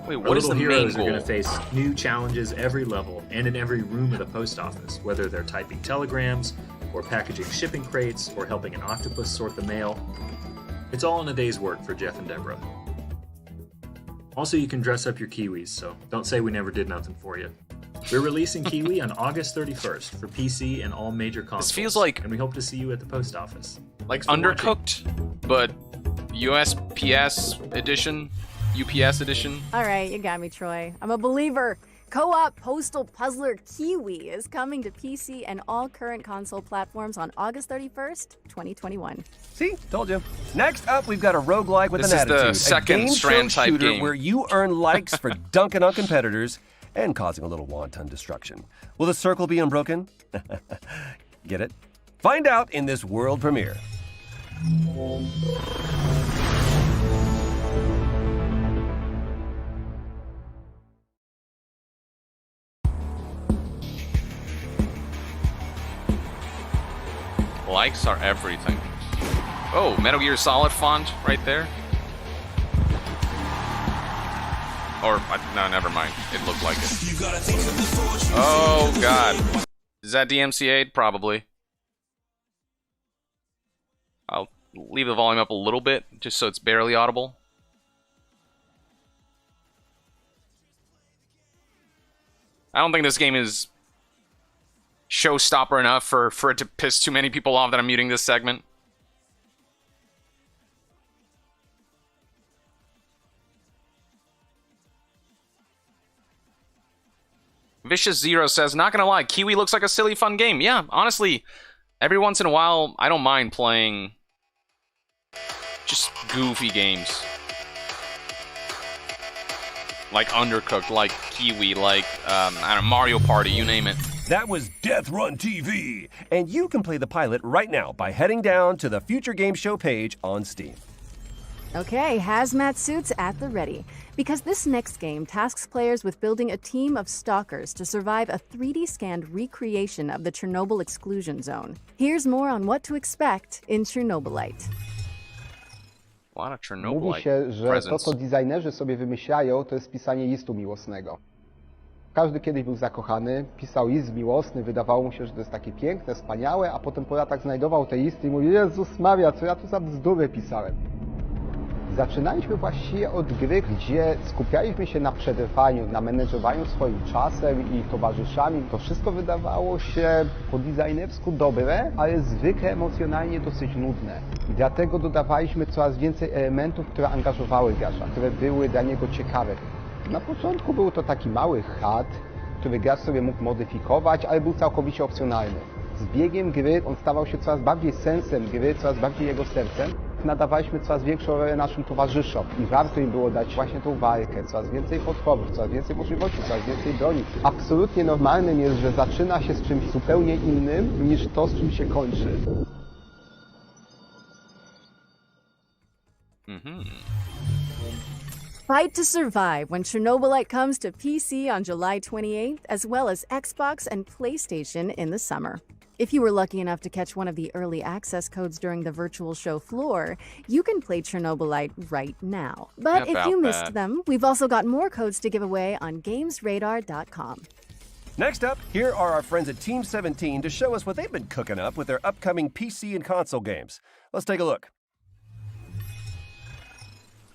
Wait, Our what is little the main heroes are goal? going to face new challenges every level and in every room of the post office, whether they're typing telegrams, or packaging shipping crates, or helping an octopus sort the mail. It's all in a day's work for Jeff and Deborah. Also, you can dress up your kiwis, so don't say we never did nothing for you. We're releasing Kiwi on August 31st for PC and all major consoles. This feels like... and we hope to see you at the post office. Like Undercooked, but USPS edition? UPS edition? All right, you got me, Troy. I'm a believer. Co-op Postal Puzzler Kiwi is coming to PC and all current console platforms on August 31st, 2021. See? Told you. Next up, we've got a roguelike with This an is attitude. the second a game Strand show type shooter game. where you earn likes for dunking on competitors and causing a little wanton destruction. Will the circle be unbroken? Get it? Find out in this world premiere. Likes are everything. Oh, Metal Gear Solid font right there. Or, no, never mind. It looked like it. Oh, God. Is that DMCA'd? Probably. I'll leave the volume up a little bit, just so it's barely audible. I don't think this game is showstopper enough for it to piss too many people off that I'm muting this segment. Vicious Zero says, not gonna lie, Kiwi looks like a silly fun game. Yeah, honestly, every once in a while, I don't mind playing just goofy games. Like Undercooked, like Kiwi, like, I don't know, Mario Party, you name it. That was Death Run TV, and you can play the pilot right now by heading down to the Future Game Show page on Steam. Okay, hazmat suits at the ready. Because this next game tasks players with building a team of stalkers to survive a 3D scanned recreation of the Chernobyl exclusion zone. Here's more on what to expect in Chernobylite. A lot of Chernobylite Mówi się, że to, co designerzy sobie wymyślają, to jest pisanie listu miłosnego. Każdy kiedyś był zakochany, pisał list miłosny, wydawało mu się, że to jest takie piękne, wspaniałe, a potem po latach znajdował te listy i mówił, Jezus Maria, co ja tu za bzdury pisałem. Zaczynaliśmy właściwie od gry, gdzie skupialiśmy się na przetrwaniu, na menedżowaniu swoim czasem i towarzyszami. To wszystko wydawało się po designersku dobre, ale zwykle emocjonalnie dosyć nudne. I dlatego dodawaliśmy coraz więcej elementów, które angażowały gracza, które były dla niego ciekawe. Na początku był to taki mały chat, który gracz sobie mógł modyfikować, ale był całkowicie opcjonalny. Z biegiem gry on stawał się coraz bardziej sensem gry, coraz bardziej jego sercem. Nadawaliśmy coraz większą rolę naszym towarzyszom i warto im było dać właśnie tą walkę, coraz więcej potworów, coraz więcej możliwości, coraz więcej broni. Absolutnie normalnym jest, że zaczyna się z czymś zupełnie innym niż to, z czym się kończy. Fight to survive when Chernobylite comes to PC on July 28th, as well as Xbox and PlayStation in the summer. If you were lucky enough to catch one of the early access codes during the virtual show floor, you can play Chernobylite right now. But if you missed them, we've also got more codes to give away on GamesRadar.com. Next up, here are our friends at Team 17 to show us what they've been cooking up with their upcoming PC and console games. Let's take a look.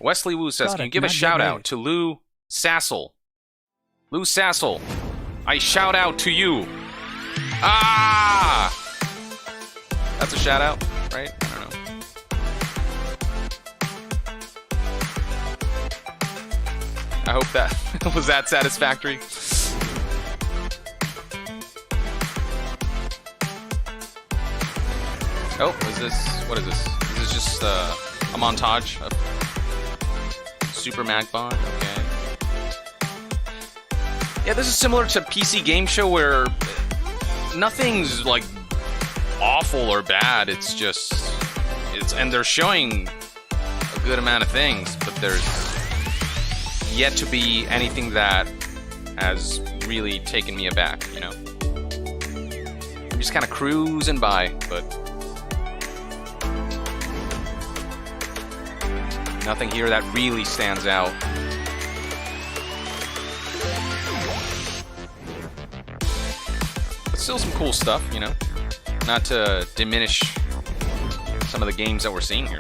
Wesley Wu says, can you give a shout out to Lou Sassel? Lou Sassel, I shout out to you. Ah! That's a shout out, right? I don't know. I hope that was that satisfactory. Oh, is this, what is this? Is this just a montage of Super Magbot? Okay. Yeah, this is similar to PC Game Show where nothing's like awful or bad. It's just, and they're showing a good amount of things, but there's yet to be anything that has really taken me aback, you know? I'm just kind of cruising by, but nothing here that really stands out. But still some cool stuff, you know? Not to diminish some of the games that we're seeing here.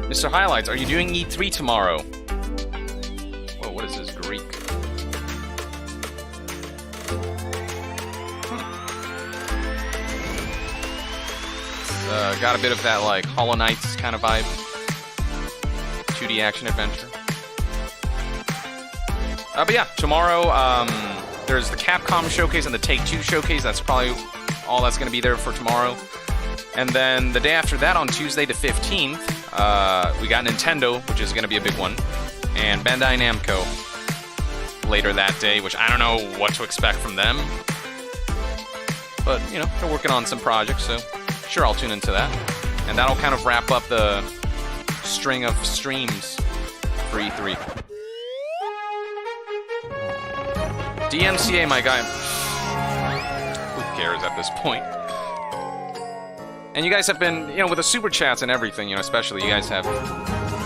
Mr. Highlights, are you doing E3 tomorrow? Whoa, what is this? Greek. Got a bit of that, like, Hollow Knights kind of vibe. 2D action adventure. But yeah, tomorrow, there's the Capcom showcase and the Take-Two showcase. That's probably all that's going to be there for tomorrow. And then the day after that, on Tuesday the 15th, we got Nintendo, which is going to be a big one, and Bandai Namco later that day, which I don't know what to expect from them. But, you know, they're working on some projects, so sure, I'll tune into that. And that'll kind of wrap up the string of streams for E3. DMCA, my guy. Who cares at this point? And you guys have been, you know, with the super chats and everything, you know, especially, you guys have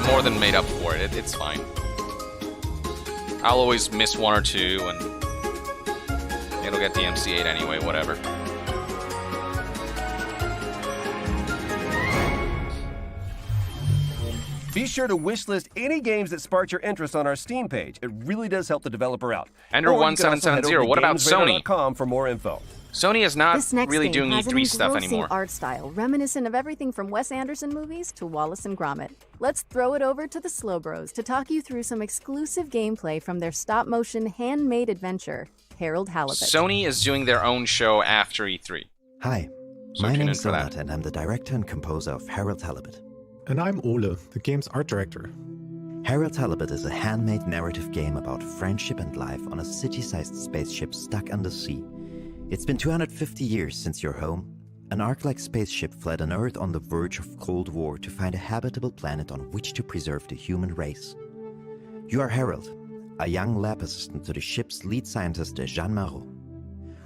more than made up for it. It's fine. I'll always miss one or two, and it'll get DMCA'd anyway, whatever. Be sure to wishlist any games that spark your interest on our Steam page. It really does help the developer out. Ender1770, what about Sony? For more info. Sony is not This next really game doing has E3 an stuff engrossing anymore. art style reminiscent of everything from Wes Anderson movies to Wallace and Gromit. Let's throw it over to the Slow Bros to talk you through some exclusive gameplay from their stop-motion handmade adventure, Harold Halibut. Sony is doing their own show after E3. Hi, So my tune name in is for that. Donat, and I'm the director and composer of Harold Halibut. And I'm Ole, the game's art director. Harold Halibut is a handmade narrative game about friendship and life on a city-sized spaceship stuck undersea. It's been 250 years since your home. An Ark-like spaceship fled an Earth on the verge of Cold War to find a habitable planet on which to preserve the human race. You are Harold, a young lab assistant to the ship's lead scientist, Jean Marot.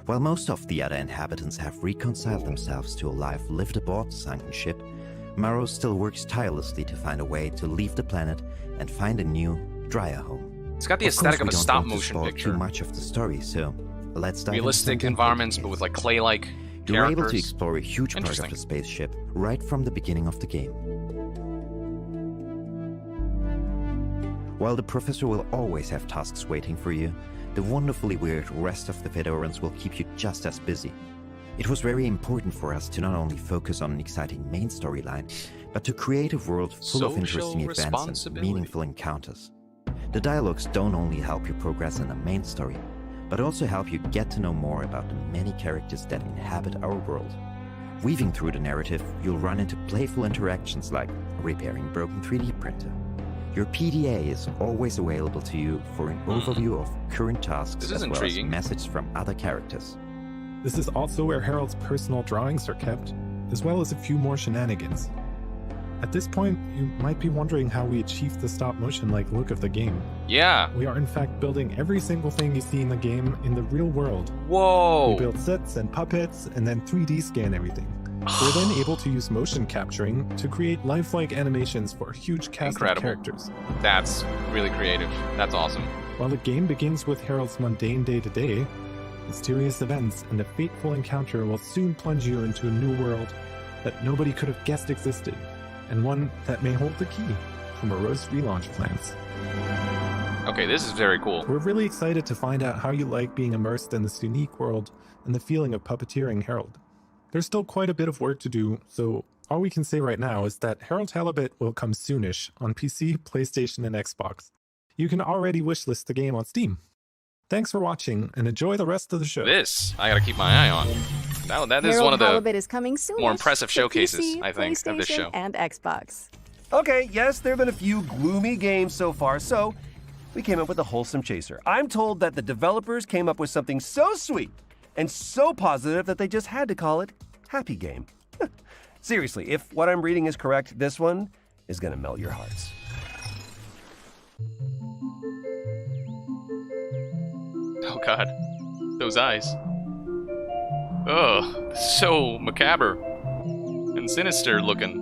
While most of the other inhabitants have reconciled themselves to a life lived aboard the sunken ship, Marot still works tirelessly to find a way to leave the planet and find a new, drier home. It's got the aesthetic of a stop-motion picture. Too much of the story, so let's dive Realistic into environments, but with like clay-like You're able to characters. explore a huge part of the spaceship right from the beginning of the game. While the professor will always have tasks waiting for you, the wonderfully weird rest of the Fedorans will keep you just as busy. It was very important for us to not only focus on an exciting main storyline, but to create a world full of interesting events and meaningful encounters. The dialogues don't only help you progress in the main story, but also help you get to know more about the many characters that inhabit our world. Weaving through the narrative, you'll run into playful interactions like repairing a broken 3D printer. Your PDA is always available to you for an overview of current tasks as well as messages from other characters. This is also where Harold's personal drawings are kept, as well as a few more shenanigans. At this point, you might be wondering how we achieved the stop-motion-like look of the game. Yeah. We are in fact building every single thing you see in the game in the real world. Whoa! We build sets and puppets, and then 3D scan everything. We're then able to use motion capturing to create lifelike animations for a huge cast of characters. That's really creative. That's awesome. While the game begins with Harold's mundane day-to-day, mysterious events and a fateful encounter will soon plunge you into a new world that nobody could have guessed existed, and one that may hold the key to Moreau's relaunch plans. Okay, this is very cool. We're really excited to find out how you like being immersed in this unique world and the feeling of puppeteering Harold. There's still quite a bit of work to do, so all we can say right now is that Harold Halibut will come soonish on PC, PlayStation, and Xbox. You can already wishlist the game on Steam. Thanks for watching, and enjoy the rest of the show. This, I gotta keep my eye on. That is one of the Halibut is coming more impressive to showcases, PC, I think, of this PlayStation, show. and Xbox. Okay, yes, there have been a few gloomy games so far, so we came up with a wholesome chaser. I'm told that the developers came up with something so sweet and so positive that they just had to call it Happy Game. Seriously, if what I'm reading is correct, this one is gonna melt your hearts. Oh god, those eyes. Ugh, so macabre and sinister looking.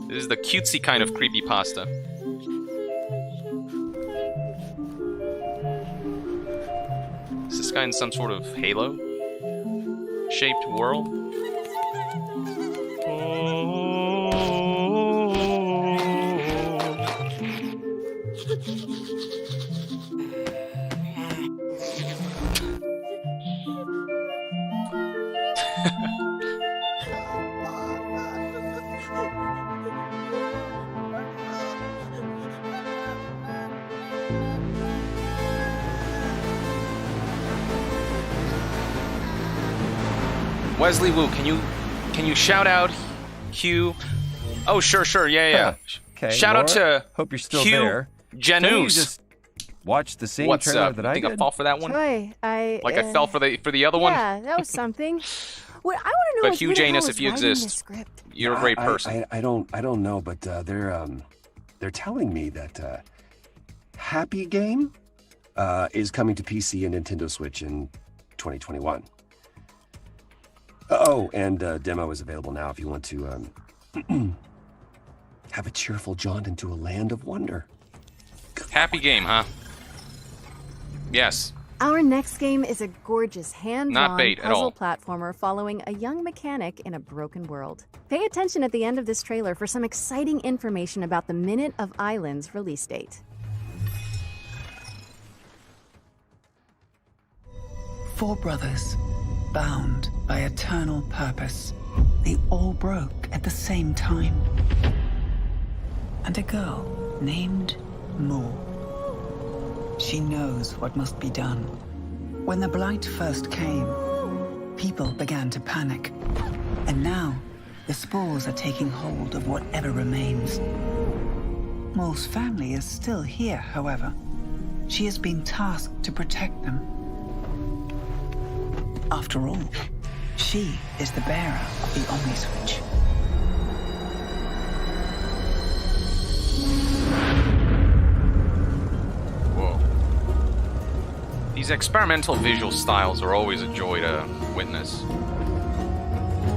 This is the cutesy kind of creepypasta. Is this guy in some sort of halo-shaped world? Wesley Wu, can you shout out Hugh? Oh, sure, yeah. Okay, Shout out to hope you're still Hugh there. Janus. Can you just watch the same What's trailer up? that You I think did? I fall for that one? Boy, I fell for the other one? Yeah, that was something. What I want to know But is Hugh who the hell Janus, is if you writing exist, this script? you're a great person. I don't know, but they're telling me that Happy Game is coming to PC and Nintendo Switch in 2021. Oh, and demo is available now if you want to have a cheerful jaunt into a land of wonder. Happy Game, huh? Yes. Our next game is a gorgeous Not hand-drawn bait at all. puzzle platformer following a young mechanic in a broken world. Pay attention at the end of this trailer for some exciting information about the Minute of Islands release date. Four brothers, bound by eternal purpose. They all broke at the same time. And a girl named Mo. She knows what must be done. When the blight first came, people began to panic. And now, the spores are taking hold of whatever remains. Mo's family is still here, however. She has been tasked to protect them. After all, she is the bearer of the Omni-Switch. Whoa. These experimental visual styles are always a joy to witness.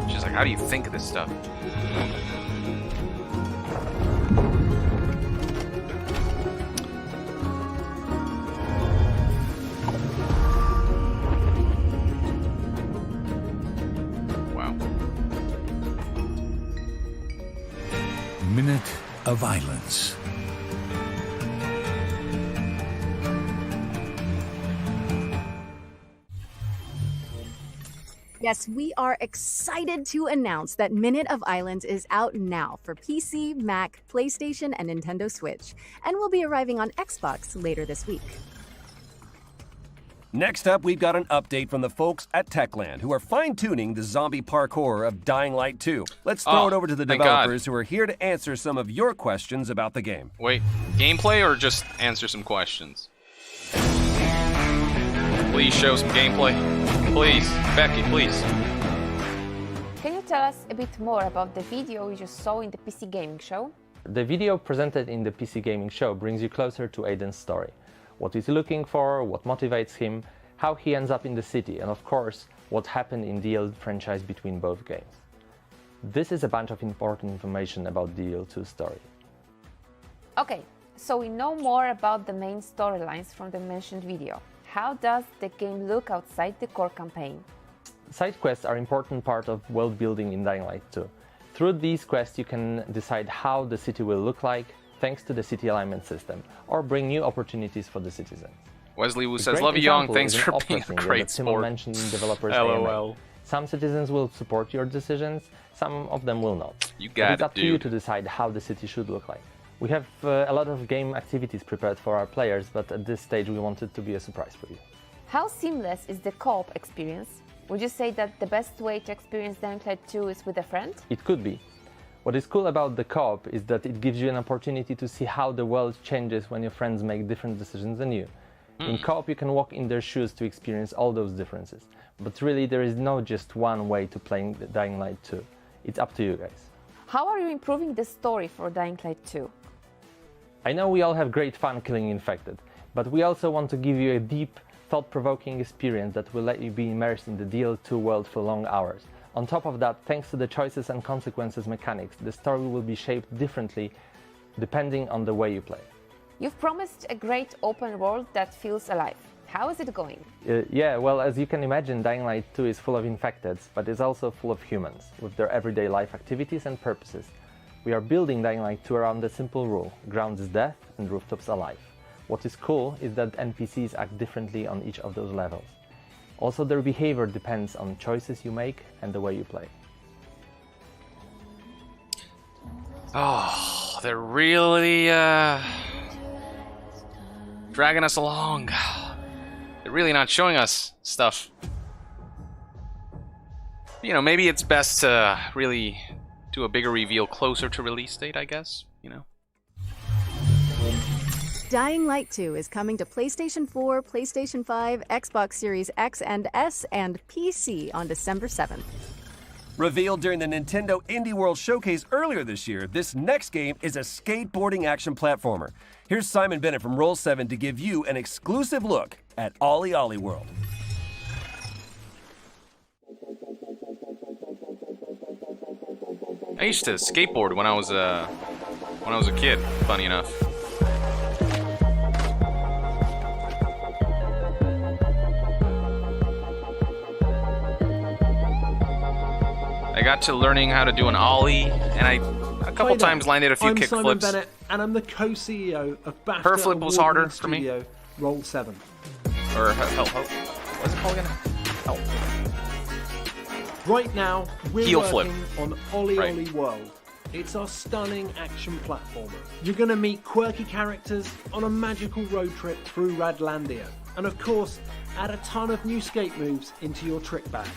Just like, how do you think of this stuff? Minute of Islands. Yes, we are excited to announce that Minute of Islands is out now for PC, Mac, PlayStation, and Nintendo Switch, and will be arriving on Xbox later this week. Next up, we've got an update from the folks at Techland, who are fine-tuning the zombie parkour of Dying Light 2. Let's throw it over to the developers who are here to answer some of your questions about the game. Wait, gameplay or just answer some questions? Please show some gameplay. Please, Becky, please. Can you tell us a bit more about the video you just saw in the PC Gaming Show? The video presented in the PC Gaming Show brings you closer to Aiden's story. What he's looking for, what motivates him, how he ends up in the city, and of course, what happened in the old franchise between both games. This is a bunch of important information about the DL2 story. Okay, so we know more about the main storylines from the mentioned video. How does the game look outside the core campaign? Side quests are an important part of world building in Dying Light 2. Through these quests you can decide how the city will look like, thanks to the city alignment system, or bring new opportunities for the citizens. Wesley Wu says, "Love you, Young. Thanks for being a great sport." Mentioned in developers LOL. AMA. Some citizens will support your decisions, some of them will not. You got it, It's up to you to decide how the city should look like. We have a lot of game activities prepared for our players, but at this stage we want it to be a surprise for you. How seamless is the co-op experience? Would you say that the best way to experience Dying Light 2 is with a friend? It could be. What is cool about the co-op is that it gives you an opportunity to see how the world changes when your friends make different decisions than you. In co-op you can walk in their shoes to experience all those differences. But really there is no just one way to play Dying Light 2. It's up to you guys. How are you improving the story for Dying Light 2? I know we all have great fun killing infected, but we also want to give you a deep, thought-provoking experience that will let you be immersed in the DL2 world for long hours. On top of that, thanks to the choices and consequences mechanics, the story will be shaped differently depending on the way you play. You've promised a great open world that feels alive. How is it going? Yeah, well, as you can imagine, Dying Light 2 is full of infecteds, but it's also full of humans, with their everyday life activities and purposes. We are building Dying Light 2 around the simple rule: ground is death and rooftops alive. What is cool is that NPCs act differently on each of those levels. Also, their behavior depends on choices you make and the way you play. Oh, they're really dragging us along. They're really not showing us stuff. You know, maybe it's best to really do a bigger reveal closer to release date, I guess, you know. Dying Light 2 is coming to PlayStation 4, PlayStation 5, Xbox Series X and S, and PC on December 7th. Revealed during the Nintendo Indie World Showcase earlier this year, this next game is a skateboarding action platformer. Here's Simon Bennett from Roll7 to give you an exclusive look at Ollie World. I used to skateboard when I was a kid, funny enough. I got to learning how to do an ollie, and I a couple times landed a few kick Simon flips. Bennett, and I'm the co-CEO of BAFTA Her flip was harder for me. Roll7. Or help. What's it called again? Help. Right now, we're Heel working flip. on Ollie World. It's our stunning action platformer. You're going to meet quirky characters on a magical road trip through Radlandia. And of course, add a ton of new skate moves into your trick bag.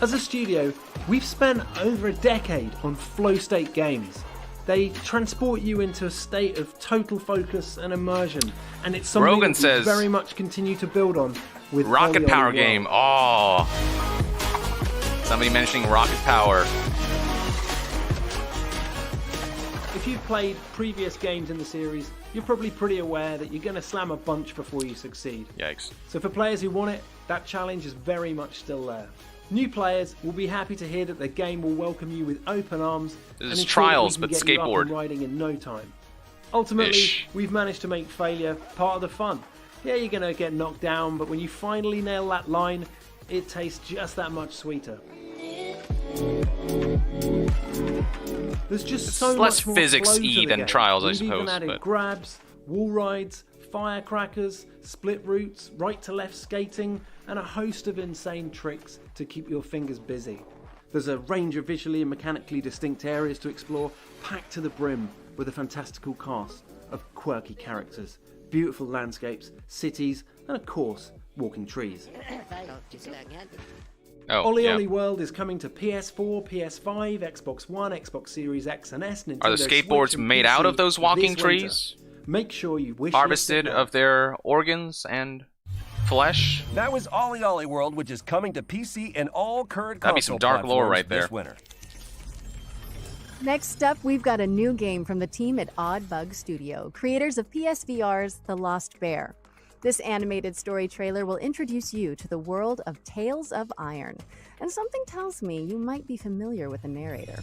As a studio, we've spent over a decade on flow state games. They transport you into a state of total focus and immersion, and it's something Rogan that we says very much continue to build on with Rocket Ollie Power World. game. Oh, somebody mentioning Rocket Power. If you've played previous games in the series, you're probably pretty aware that you're going to slam a bunch before you succeed. Yikes. So for players who want it, that challenge is very much still there. New players will be happy to hear that the game will welcome you with open arms. This and is ensure that Trials, we but can get you up skateboard. and riding in no time. Ultimately, we've managed to make failure part of the fun. Yeah, you're going to get knocked down, but when you finally nail that line, it tastes just that much sweeter. There's just It's so less much more physics-y flow to the than game. Trials, I We've even suppose, added but- grabs, wall rides, firecrackers, split routes, right to left skating, and a host of insane tricks to keep your fingers busy. There's a range of visually and mechanically distinct areas to explore, packed to the brim with a fantastical cast of quirky characters, beautiful landscapes, cities, and of course, walking trees. Oh, Ollie World is coming to PS4, PS5, Xbox One, Xbox Series X and S, Nintendo Are the skateboards Switch, and made PC out of those walking this winter. trees? Make sure you wish Harvested of their organs and flesh? That was Ollie World, which is coming to PC and all current That'd be some console dark lore platforms right there. this winter. Next up, we've got a new game from the team at Odd Bug Studio, creators of PSVR's The Lost Bear. This animated story trailer will introduce you to the world of Tales of Iron, and something tells me you might be familiar with the narrator.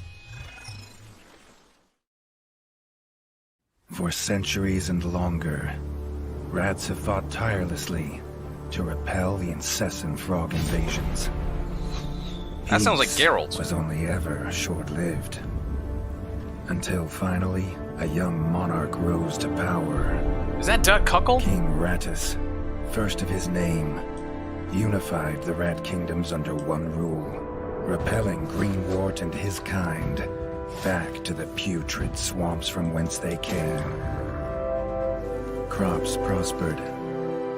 For centuries and longer, rats have fought tirelessly to repel the incessant frog invasions. That sounds like Peace Geralt. was only ever short-lived. Until finally, a young monarch rose to power. Is that Duck Cuckle? King Rattus, first of his name, unified the rat kingdoms under one rule, repelling Greenwort and his kind back to the putrid swamps from whence they came. Crops prospered,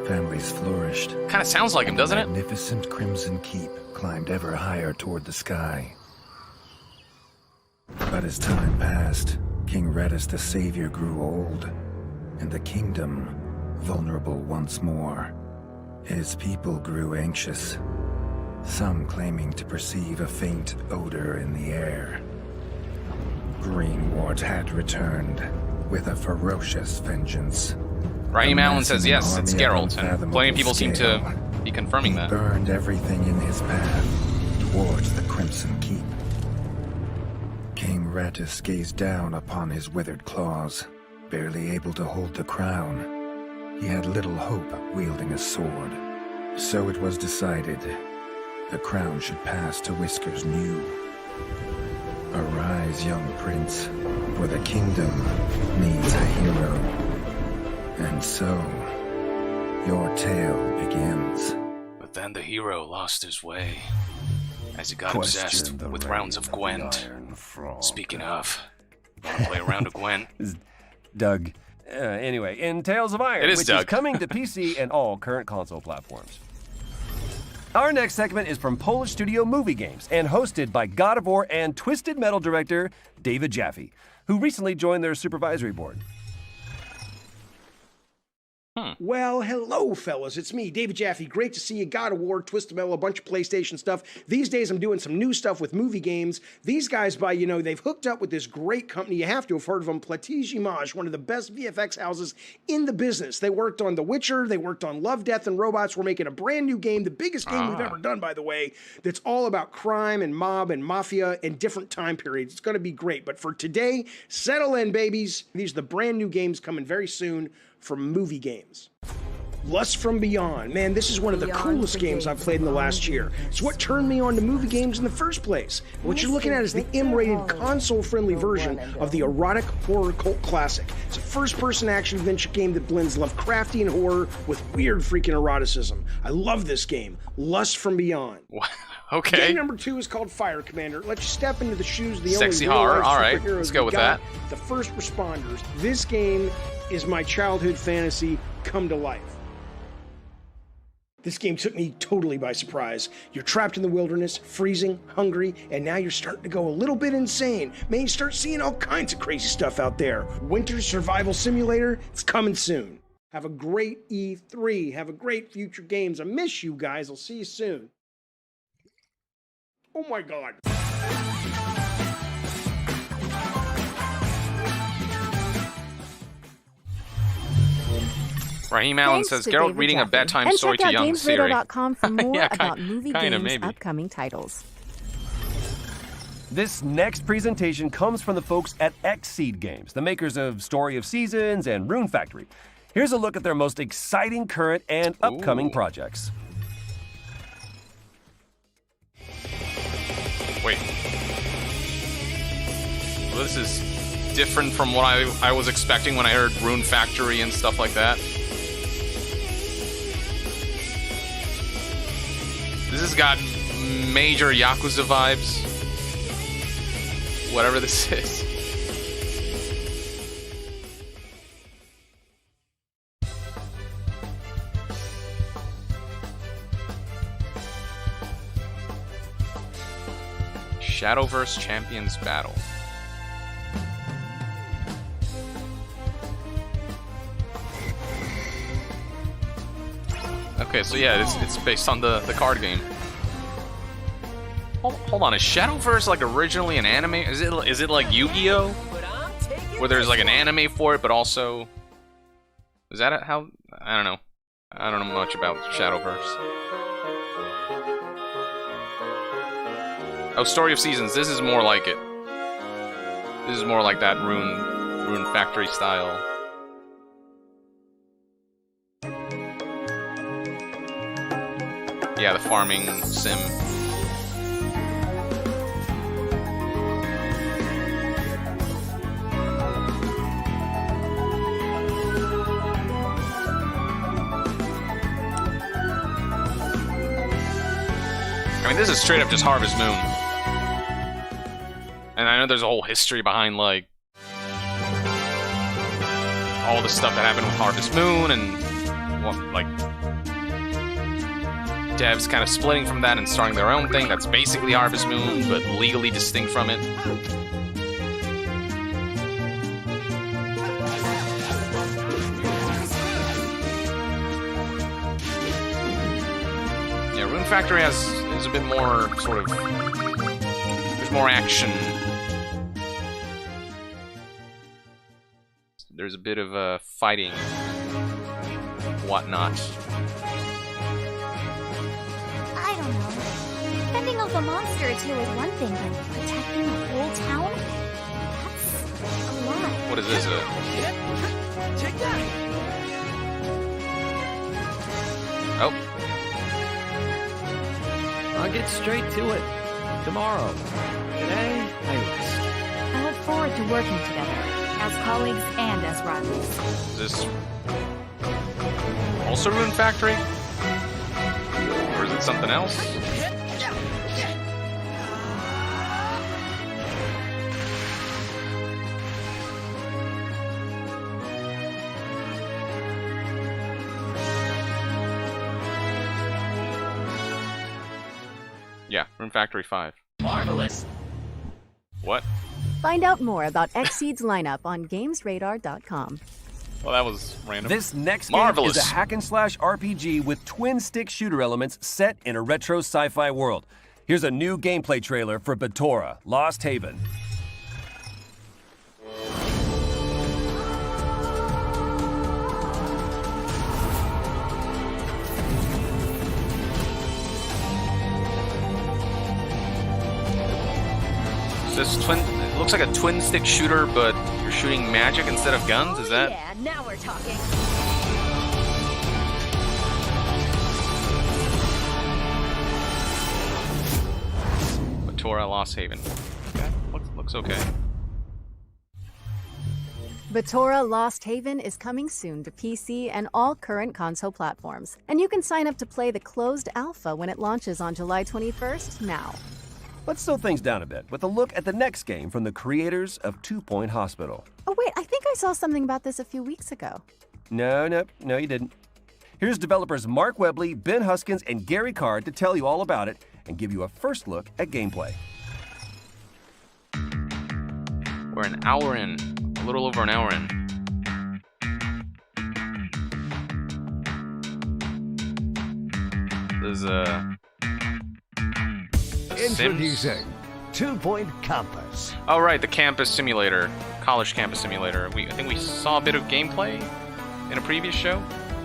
families flourished. Kind of sounds like him, doesn't it? The magnificent Crimson Keep climbed ever higher toward the sky. But as time passed, King Rattus the Savior grew old, and the kingdom vulnerable once more. His people grew anxious, some claiming to perceive a faint odor in the air. Greenwort had returned with a ferocious vengeance. Raheem Allen says Amassing an yes, it's army of Geralt, and unfathomable plenty of people seem to scale. be confirming He that. burned everything in his path towards the Crimson Keep. King Rattus gazed down upon his withered claws, barely able to hold the crown. He had little hope wielding a sword. So it was decided the crown should pass to Whiskers New. Arise, young prince, for the kingdom needs a hero. And so, your tale begins. But then the hero lost his way as he got Question obsessed the with reign rounds of of the Gwent. Iron Frog. Speaking of, wanna play a round of Gwent? Doug, Anyway, in Tales of Iron, It is which Doug. is coming to PC and all current console platforms. Our next segment is from Polish studio Movie Games and hosted by God of War and Twisted Metal director David Jaffe, who recently joined their supervisory board. Well, hello, fellas. It's me, David Jaffe. Great to see you. God of War, Twisted Metal, a bunch of PlayStation stuff. These days, I'm doing some new stuff with movie games. These guys, they've hooked up with this great company. You have to have heard of them, Plattige Image, one of the best VFX houses in the business. They worked on The Witcher. They worked on Love, Death, and Robots. We're making a brand new game, the biggest game we've ever done, by the way, that's all about crime and mob and mafia and different time periods. It's going to be great. But for today, settle in, babies. These are the brand new games coming very soon from movie games. Lust from Beyond. Man, this is one of the coolest games I've played in the last year. It's what turned me on to movie games in the first place. What you're looking at is the M-rated, console-friendly version of the erotic horror cult classic. It's a first-person action-adventure game that blends Lovecraftian horror with weird freaking eroticism. I love this game. Lust from Beyond. Okay. Game number 2 is called Fire Commander. Let you step into the shoes of the Sexy only horror. real-life All right, superheroes let's go we with got, that. the first responders. This game is my childhood fantasy come to life. This game took me totally by surprise. You're trapped in the wilderness, freezing, hungry, and now you're starting to go a little bit insane. Man, you start seeing all kinds of crazy stuff out there. Winter Survival Simulator, it's coming soon. Have a great E3. Have a great future games. I miss you guys. I'll see you soon. Oh my God. Raheem Allen says, Geralt reading a bedtime story to young Siri. And check out GamesRadar.com for more Yeah, about movie kinda, games' maybe. upcoming titles. This next presentation comes from the folks at Xseed Games, the makers of Story of Seasons and Rune Factory. Here's a look at their most exciting current and upcoming projects. Wait. Well, this is different from what I was expecting when I heard Rune Factory and stuff like that. This has got major Yakuza vibes. Whatever this is. Shadowverse Champions Battle. Okay, so yeah, it's based on the card game. Hold on, is Shadowverse like originally an anime? Is it like Yu-Gi-Oh? Where there's like an anime for it, but also... Is that how... I don't know. I don't know much about Shadowverse. Oh, Story of Seasons. This is more like it. This is more like that Rune Factory style. Yeah, the farming sim. I mean, this is straight up just Harvest Moon. And I know there's a whole history behind, like, all the stuff that happened with Harvest Moon and, well, like, devs kind of splitting from that and starting their own thing that's basically Harvest Moon, but legally distinct from it. Yeah, Rune Factory is a bit more sort of... There's more action. There's a bit of fighting, whatnot. I don't know. Fending off a monster or two is one thing, but protecting a whole town? That's a lot. What is this? Check that! Oh. I'll get straight to it. Tomorrow. Today, I rest. I look forward to working together, as colleagues and as rivals. Is this also Rune Factory? Or is it something else? From Factory 5. Marvelous. What? Find out more about Xseed's lineup on GamesRadar.com. Well, that was random. This next Marvelous. game is a hack-and-slash RPG with twin-stick shooter elements set in a retro sci-fi world. Here's a new gameplay trailer for Batora, Lost Haven. This twin, it looks like a twin stick shooter, but you're shooting magic instead of guns. Is that? Yeah, now we're talking. Batora Lost Haven. Okay, looks okay. Batora Lost Haven is coming soon to PC and all current console platforms. And you can sign up to play the closed alpha when it launches on July 21st now. Let's slow things down a bit with a look at the next game from the creators of 2 Point Hospital. Oh wait, I think I saw something about this a few weeks ago. No, you didn't. Here's developers Mark Webley, Ben Huskins, and Gary Card to tell you all about it and give you a first look at gameplay. We're an hour in, a little over an hour in. There's Introducing 2 Point Campus. Oh right, the campus simulator, college campus simulator. I think we saw a bit of gameplay in a previous show.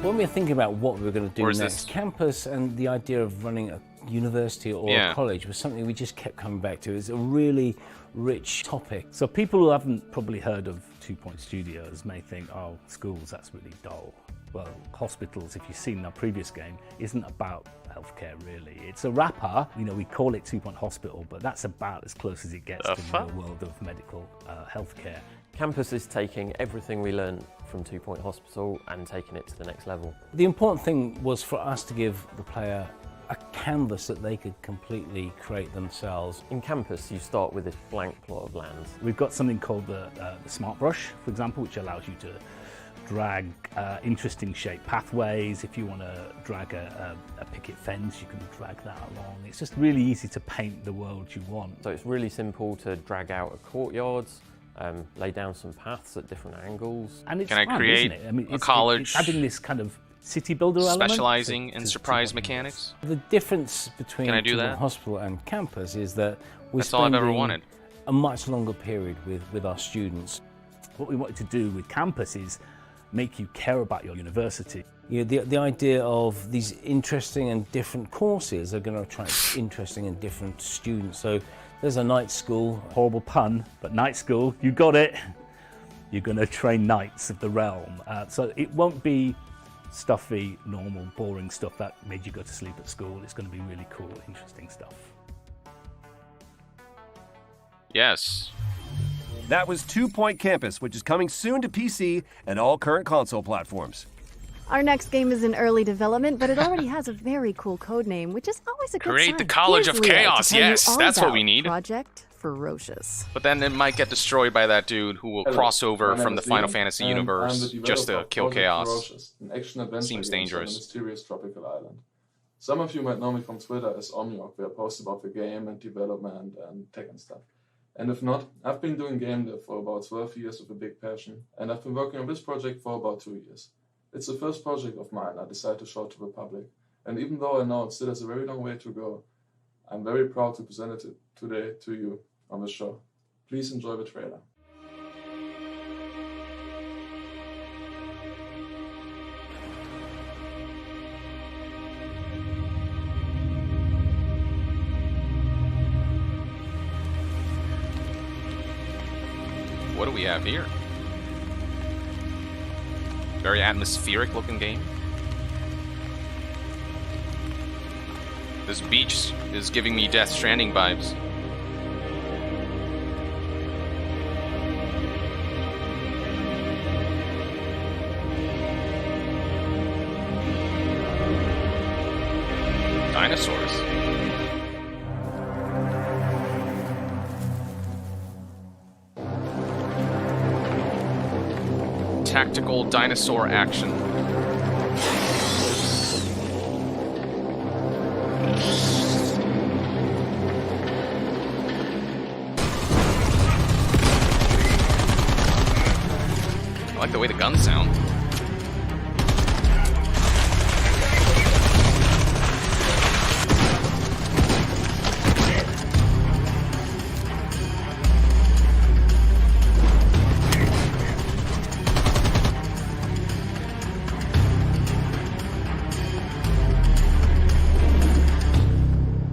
When we were thinking about what we were going to do Or is next, this- campus and the idea of running a university or Yeah. a college was something we just kept coming back to. It's a really rich topic. So people who haven't probably heard of 2 Point Studios may think, oh, schools, that's really dull. Well, hospitals, if you've seen our previous game, isn't about healthcare really. It's a wrapper, we call it 2 Point Hospital, but that's about as close as it gets to the real world of medical healthcare. Campus is taking everything we learned from 2 Point Hospital and taking it to the next level. The important thing was for us to give the player a canvas that they could completely create themselves. In Campus, you start with this blank plot of land. We've got something called the Smart Brush, for example, which allows you to drag interesting shaped pathways. If you want to drag a picket fence, you can drag that along. It's just really easy to paint the world you want. So it's really simple to drag out a courtyard, lay down some paths at different angles. And it's Can I fun, create isn't it? a college it's adding this kind of city builder element. specializing in surprise mechanics? The difference between Can I do 2 Point that? Hospital and Campus is that we're That's all I've ever spending wanted. a much longer period with our students. What we wanted to do with Campus is make you care about your university. The idea of these interesting and different courses are going to attract interesting and different students. So there's a night school, horrible pun, but night school, you got it. You're going to train knights of the realm. So it won't be stuffy, normal, boring stuff that made you go to sleep at school. It's going to be really cool, interesting stuff. Yes. That was 2 Point Campus, which is coming soon to PC and all current console platforms. Our next game is in early development, but it already has a very cool code name, which is always a good Create sign. the College Here's of Leah to Chaos. tell you Yes, all that's what about we need. Project Ferocious. But then it might get destroyed by that dude who will cross over from the Final Fantasy universe just to kill chaos. Ferocious, an action-adventure Seems game set on a dangerous. mysterious tropical island. Some of you might know me from Twitter as Omniok, where I post about the game and development and tech and stuff. And if not, I've been doing game dev for about 12 years with a big passion, and I've been working on this project for about 2 years. It's the first project of mine I decided to show to the public, and even though I know it still has a very long way to go, I'm very proud to present it today to you on the show. Please enjoy the trailer. What do we have here? Very atmospheric looking game. This beach is giving me Death Stranding vibes. Dinosaurs. Tactical dinosaur action. like the way the guns sound.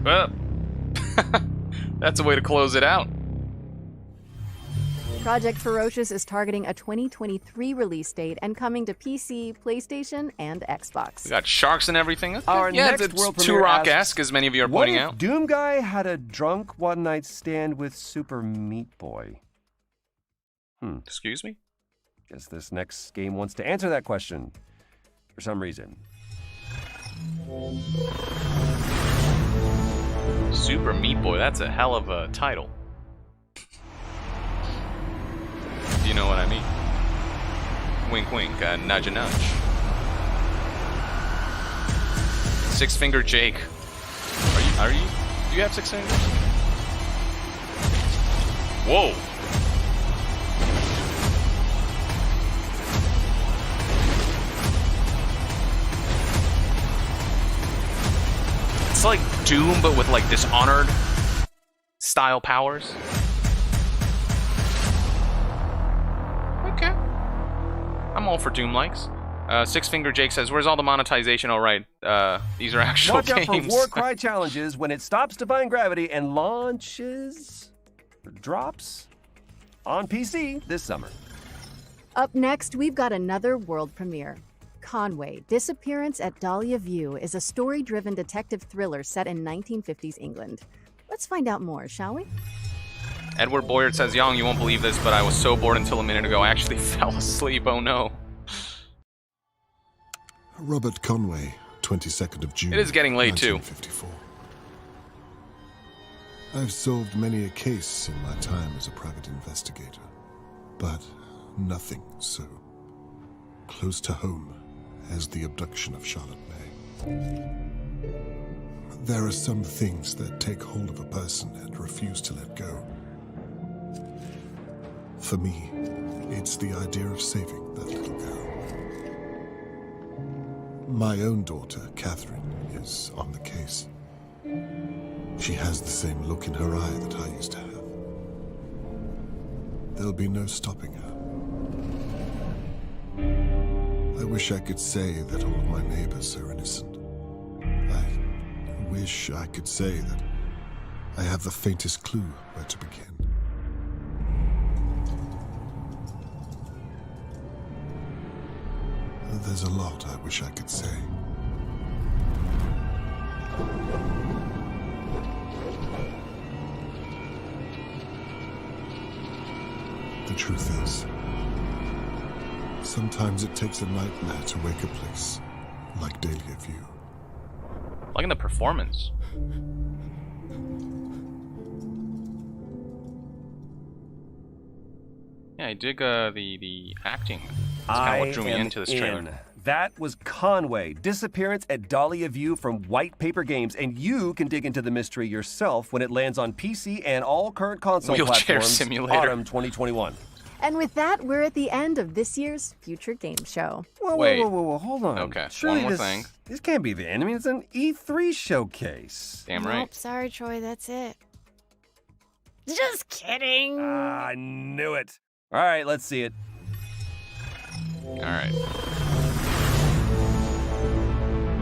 Well, that's a way to close it out. Project Ferocious is targeting a 2023 release date and coming to PC, PlayStation, and Xbox. We got sharks and everything. Okay. Our yeah, next it's world premiere Turok-esque, as many of you are pointing out. What if Doom Guy had a drunk one-night stand with Super Meat Boy? Excuse me? Guess this next game wants to answer that question for some reason. Super Meat Boy, that's a hell of a title. You know what I mean? Wink, wink, nudge, nudge. Six Finger Jake. Do you have six fingers? Whoa! It's like Doom, but with like Dishonored style powers. Okay. I'm all for Doom likes. Six Finger Jake says, "Where's all the monetization?" All right, these are actual Watch games. out for Warcry challenges when it stops defying gravity and launches, or drops, on PC this summer. Up next, we've got another world premiere. Conway, Disappearance at Dahlia View is a story-driven detective thriller set in 1950s England. Let's find out more, shall we? Edward Boyard says, "Young, you won't believe this, but I was so bored until a minute ago. I actually fell asleep. Oh no." Robert Conway, 22nd of June. It is getting late too. 1954. I've solved many a case in my time as a private investigator, but nothing so close to home as the abduction of Charlotte May. There are some things that take hold of a person and refuse to let go. For me, it's the idea of saving that little girl. My own daughter, Catherine, is on the case. She has the same look in her eye that I used to have. There'll be no stopping her. I wish I could say that all of my neighbors are innocent. I wish I could say that I have the faintest clue where to begin. There's a lot I wish I could say. The truth is, sometimes it takes a nightmare to wake a place like Dahlia View. Liking the performance. Yeah, I dig the acting. That's kind of what drew me into this trailer. That was Conway, Disappearance at Dahlia View from White Paper Games, and you can dig into the mystery yourself when it lands on PC and all current console Wheelchair platforms Simulator. autumn 2021. And with that, we're at the end of this year's Future Game Show. Whoa, hold on. Okay, Surely one more thing. This can't be the end. I mean, it's an E3 showcase. Damn Nope, right. sorry, Troy, that's it. Just kidding. I knew it. All right, let's see it. All right.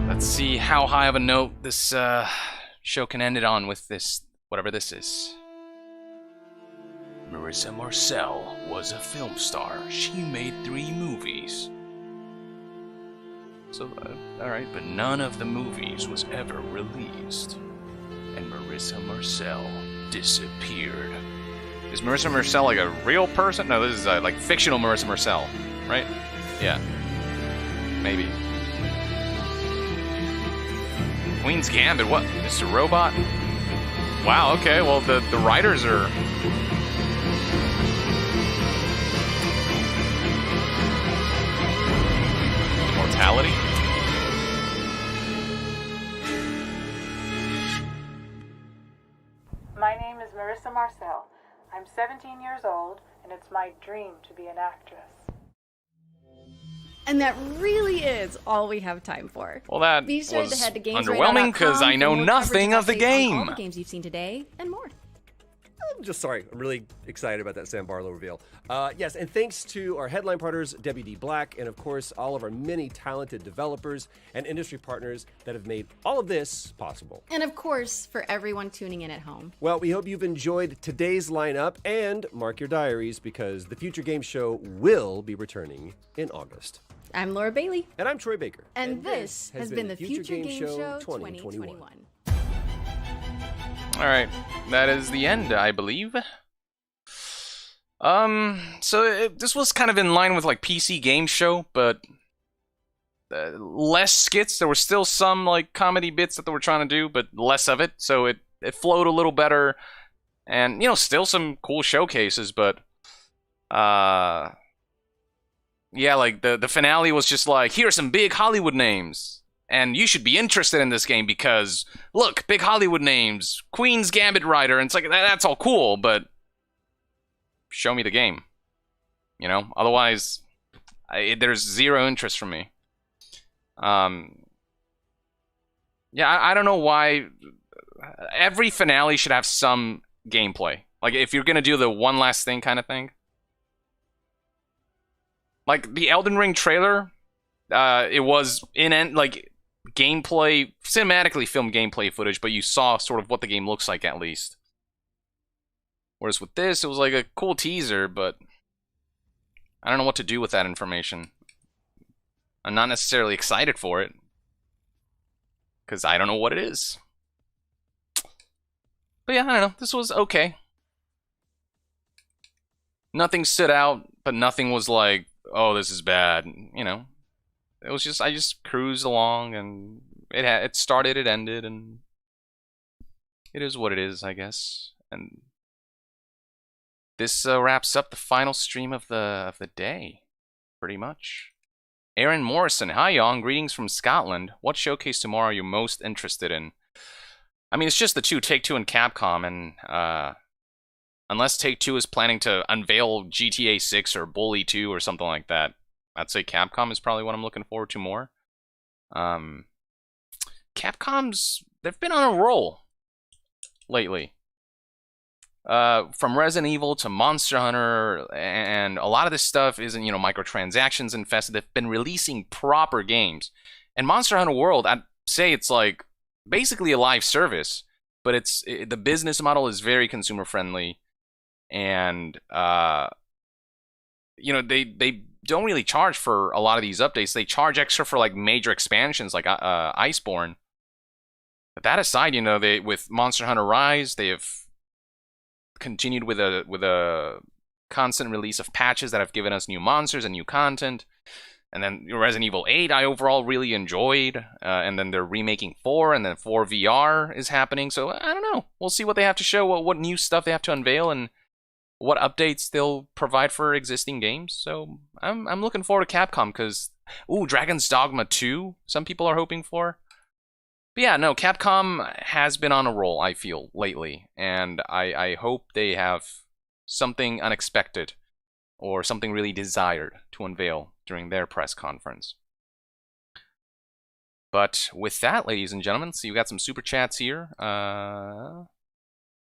Let's see how high of a note this show can end it on with this, whatever this is. Marissa Marcel was a film star. She made 3 movies. So, alright, but none of the movies was ever released. And Marissa Marcel disappeared. Is Marissa Marcel like a real person? No, this is like fictional Marissa Marcel, right? Yeah. Maybe. Queen's Gambit, what? Mr. Robot? Wow, okay, well, the writers are... Immortality? My name is Marissa Marcel. I'm 17 years old, and it's my dream to be an actress. And that really is all we have time for. Well, that Be sure was to head to underwhelming because I know nothing of the game. All the games you've seen today and more. I'm just sorry. I'm really excited about that Sam Barlow reveal. Yes, and thanks to our headline partners, WD Black, and of course, all of our many talented developers and industry partners that have made all of this possible. And of course, for everyone tuning in at home. Well, we hope you've enjoyed today's lineup, and mark your diaries because the Future Game Show will be returning in August. I'm Laura Bailey. And I'm Troy Baker. And this has been the Future Game Show 2021. All right, that is the end, I believe. This was kind of in line with like PC Game Show, but less skits. There were still some like comedy bits that they were trying to do, but less of it. So it flowed a little better, and you know, still some cool showcases, but yeah, like the finale was just like, here are some big Hollywood names. And you should be interested in this game because, look, big Hollywood names, Queen's Gambit writer, and it's like, that's all cool, but show me the game. You know? Otherwise, there's zero interest from me. Yeah, I don't know why. Every finale should have some gameplay. Like, if you're gonna do the one last thing kind of thing. Like, the Elden Ring trailer, it was like gameplay, cinematically filmed gameplay footage, but you saw sort of what the game looks like at least. Whereas with this, it was like a cool teaser, but I don't know what to do with that information. I'm not necessarily excited for it, because I don't know what it is. But yeah, I don't know. This was okay. Nothing stood out, but nothing was like, oh, this is bad, you know. It was just, I just cruised along, and it started, it ended, and it is what it is, I guess. And this wraps up the final stream of the day, pretty much. Aaron Morrison, hi Yong, greetings from Scotland. What showcase tomorrow are you most interested in? I mean, it's just the two, Take-Two and Capcom, and unless Take-Two is planning to unveil GTA 6 or Bully 2 or something like that, I'd say Capcom is probably what I'm looking forward to more. They've been on a roll lately. From Resident Evil to Monster Hunter, and a lot of this stuff isn't, you know, microtransactions infested. They've been releasing proper games. And Monster Hunter World, I'd say it's like basically a live service, but the business model is very consumer friendly, and you know, they don't really charge for a lot of these updates. They charge extra for like major expansions like Iceborne. But that aside, you know, with Monster Hunter Rise, they have continued with a constant release of patches that have given us new monsters and new content. And then Resident Evil 8, I overall really enjoyed. And then they're remaking 4, and then 4 VR is happening. So I don't know. We'll see what they have to show, what new stuff they have to unveil, and what updates they'll provide for existing games. So I'm looking forward to Capcom, because Dragon's Dogma 2, some people are hoping for. But yeah, no, Capcom has been on a roll, I feel, lately, and I hope they have something unexpected or something really desired to unveil during their press conference. But with that, ladies and gentlemen, so you got some super chats here.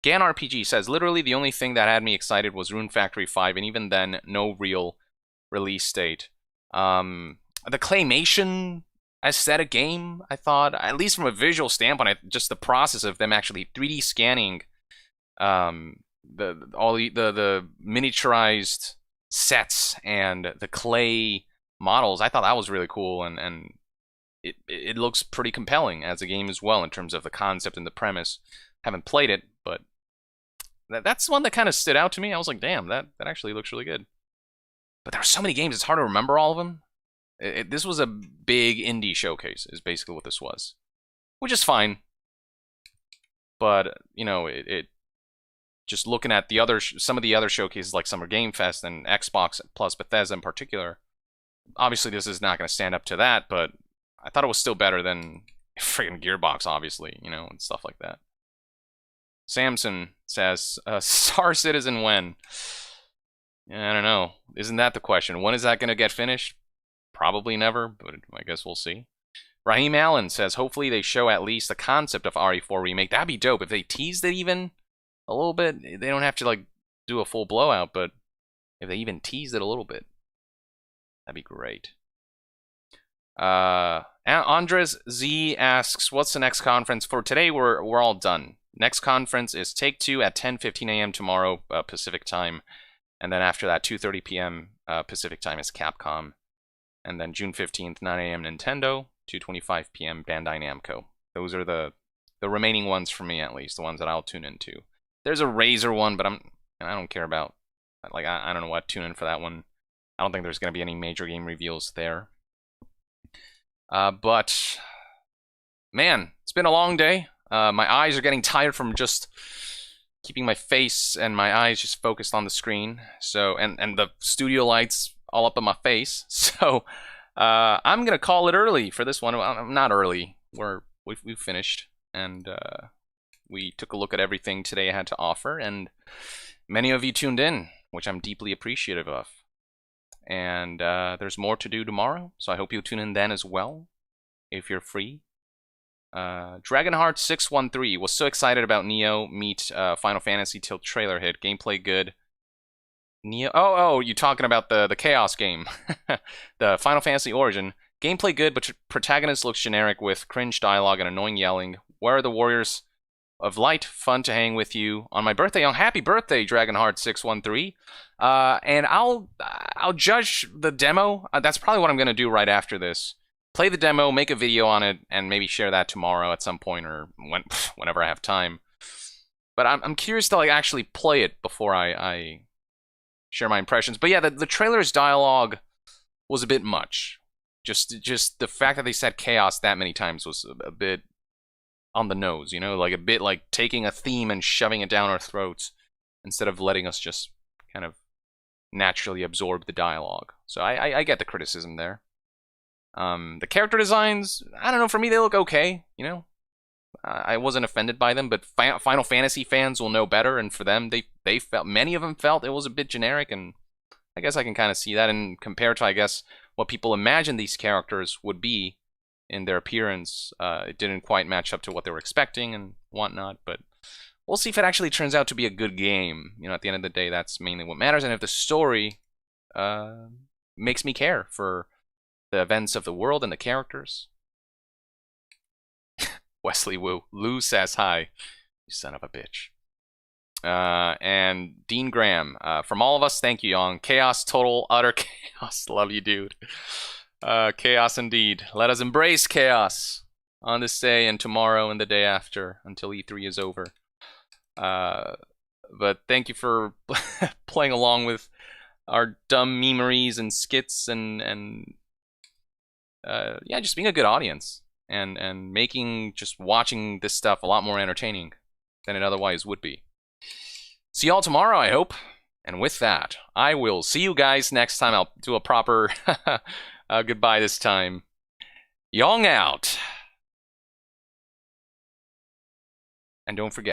Gan RPG says, literally the only thing that had me excited was Rune Factory 5, and even then, no real release date. The claymation aesthetic game, I thought, at least from a visual standpoint, just the process of them actually 3D scanning the miniaturized sets and the clay models, I thought that was really cool, and it looks pretty compelling as a game as well in terms of the concept and the premise. Haven't played it, but that's one that kind of stood out to me. I was like, damn, that actually looks really good. But there are so many games, it's hard to remember all of them. This was a big indie showcase, is basically what this was. Which is fine. But, you know, just looking at some of the other showcases like Summer Game Fest and Xbox plus Bethesda in particular, obviously this is not going to stand up to that, but I thought it was still better than friggin' Gearbox, obviously, you know, and stuff like that. Samson says, Star Citizen when? Yeah, I don't know. Isn't that the question? When is that going to get finished? probably never, but I guess we'll see. Raheem Allen says, hopefully they show at least the concept of RE4 Remake. That'd be dope. If they teased it even a little bit, they don't have to like do a full blowout, but if they even teased it a little bit, that'd be great. Andres Z asks, what's the next conference? For today, we're all done. Next conference is Take-Two at 10:15 a.m. tomorrow, Pacific time. And then after that, 2:30 p.m. Pacific time is Capcom. And then June 15th, 9 a.m. Nintendo, 2:25 p.m. Bandai Namco. Those are the remaining ones for me, at least, the ones that I'll tune into. There's a Razer one, but I don't care about. Like, I don't know what to tune in for that one. I don't think there's going to be any major game reveals there. But, man, it's been a long day. My eyes are getting tired from just keeping my face and my eyes just focused on the screen. So, and the studio lights all up in my face. So, I'm going to call it early for this one. I'm not early. We've finished. And we took a look at everything today I had to offer. And many of you tuned in, which I'm deeply appreciative of. And there's more to do tomorrow, so I hope you tune in then as well, if you're free. Dragonheart 613 was so excited about Neo meet Final Fantasy till trailer hit. Gameplay good. Neo. Oh, you talking about the Chaos game, the Final Fantasy Origin. Gameplay good, but protagonist looks generic with cringe dialogue and annoying yelling. Where are the warriors of light? Fun to hang with you on my birthday. On happy birthday, Dragonheart 613. And I'll judge the demo. That's probably what I'm gonna do right after this. Play the demo, make a video on it, and maybe share that tomorrow at some point or whenever I have time. But I'm curious to like actually play it before I share my impressions. But yeah, the trailer's dialogue was a bit much. Just the fact that they said chaos that many times was a bit on the nose, you know, like a bit like taking a theme and shoving it down our throats instead of letting us just kind of naturally absorb the dialogue. So I get the criticism there. The character designs, I don't know, for me they look okay, you know. I wasn't offended by them, but Final Fantasy fans will know better, and for them, they felt, many of them felt it was a bit generic, and I guess I can kind of see that, and compared to, I guess, what people imagine these characters would be in their appearance, it didn't quite match up to what they were expecting and whatnot, but we'll see if it actually turns out to be a good game. You know, at the end of the day, that's mainly what matters, and if the story makes me care for the events of the world and the characters. Wesley Wu. Lou says hi. You son of a bitch. And Dean Graham. From all of us, thank you, Yong. Chaos, total, utter chaos. Love you, dude. Chaos indeed. Let us embrace chaos on this day and tomorrow and the day after until E3 is over. But thank you for playing along with our dumb memories and skits and yeah, just being a good audience and making just watching this stuff a lot more entertaining than it otherwise would be. See y'all tomorrow, I hope. And with that, I will see you guys next time. I'll do a proper goodbye this time. Yong out. And don't forget.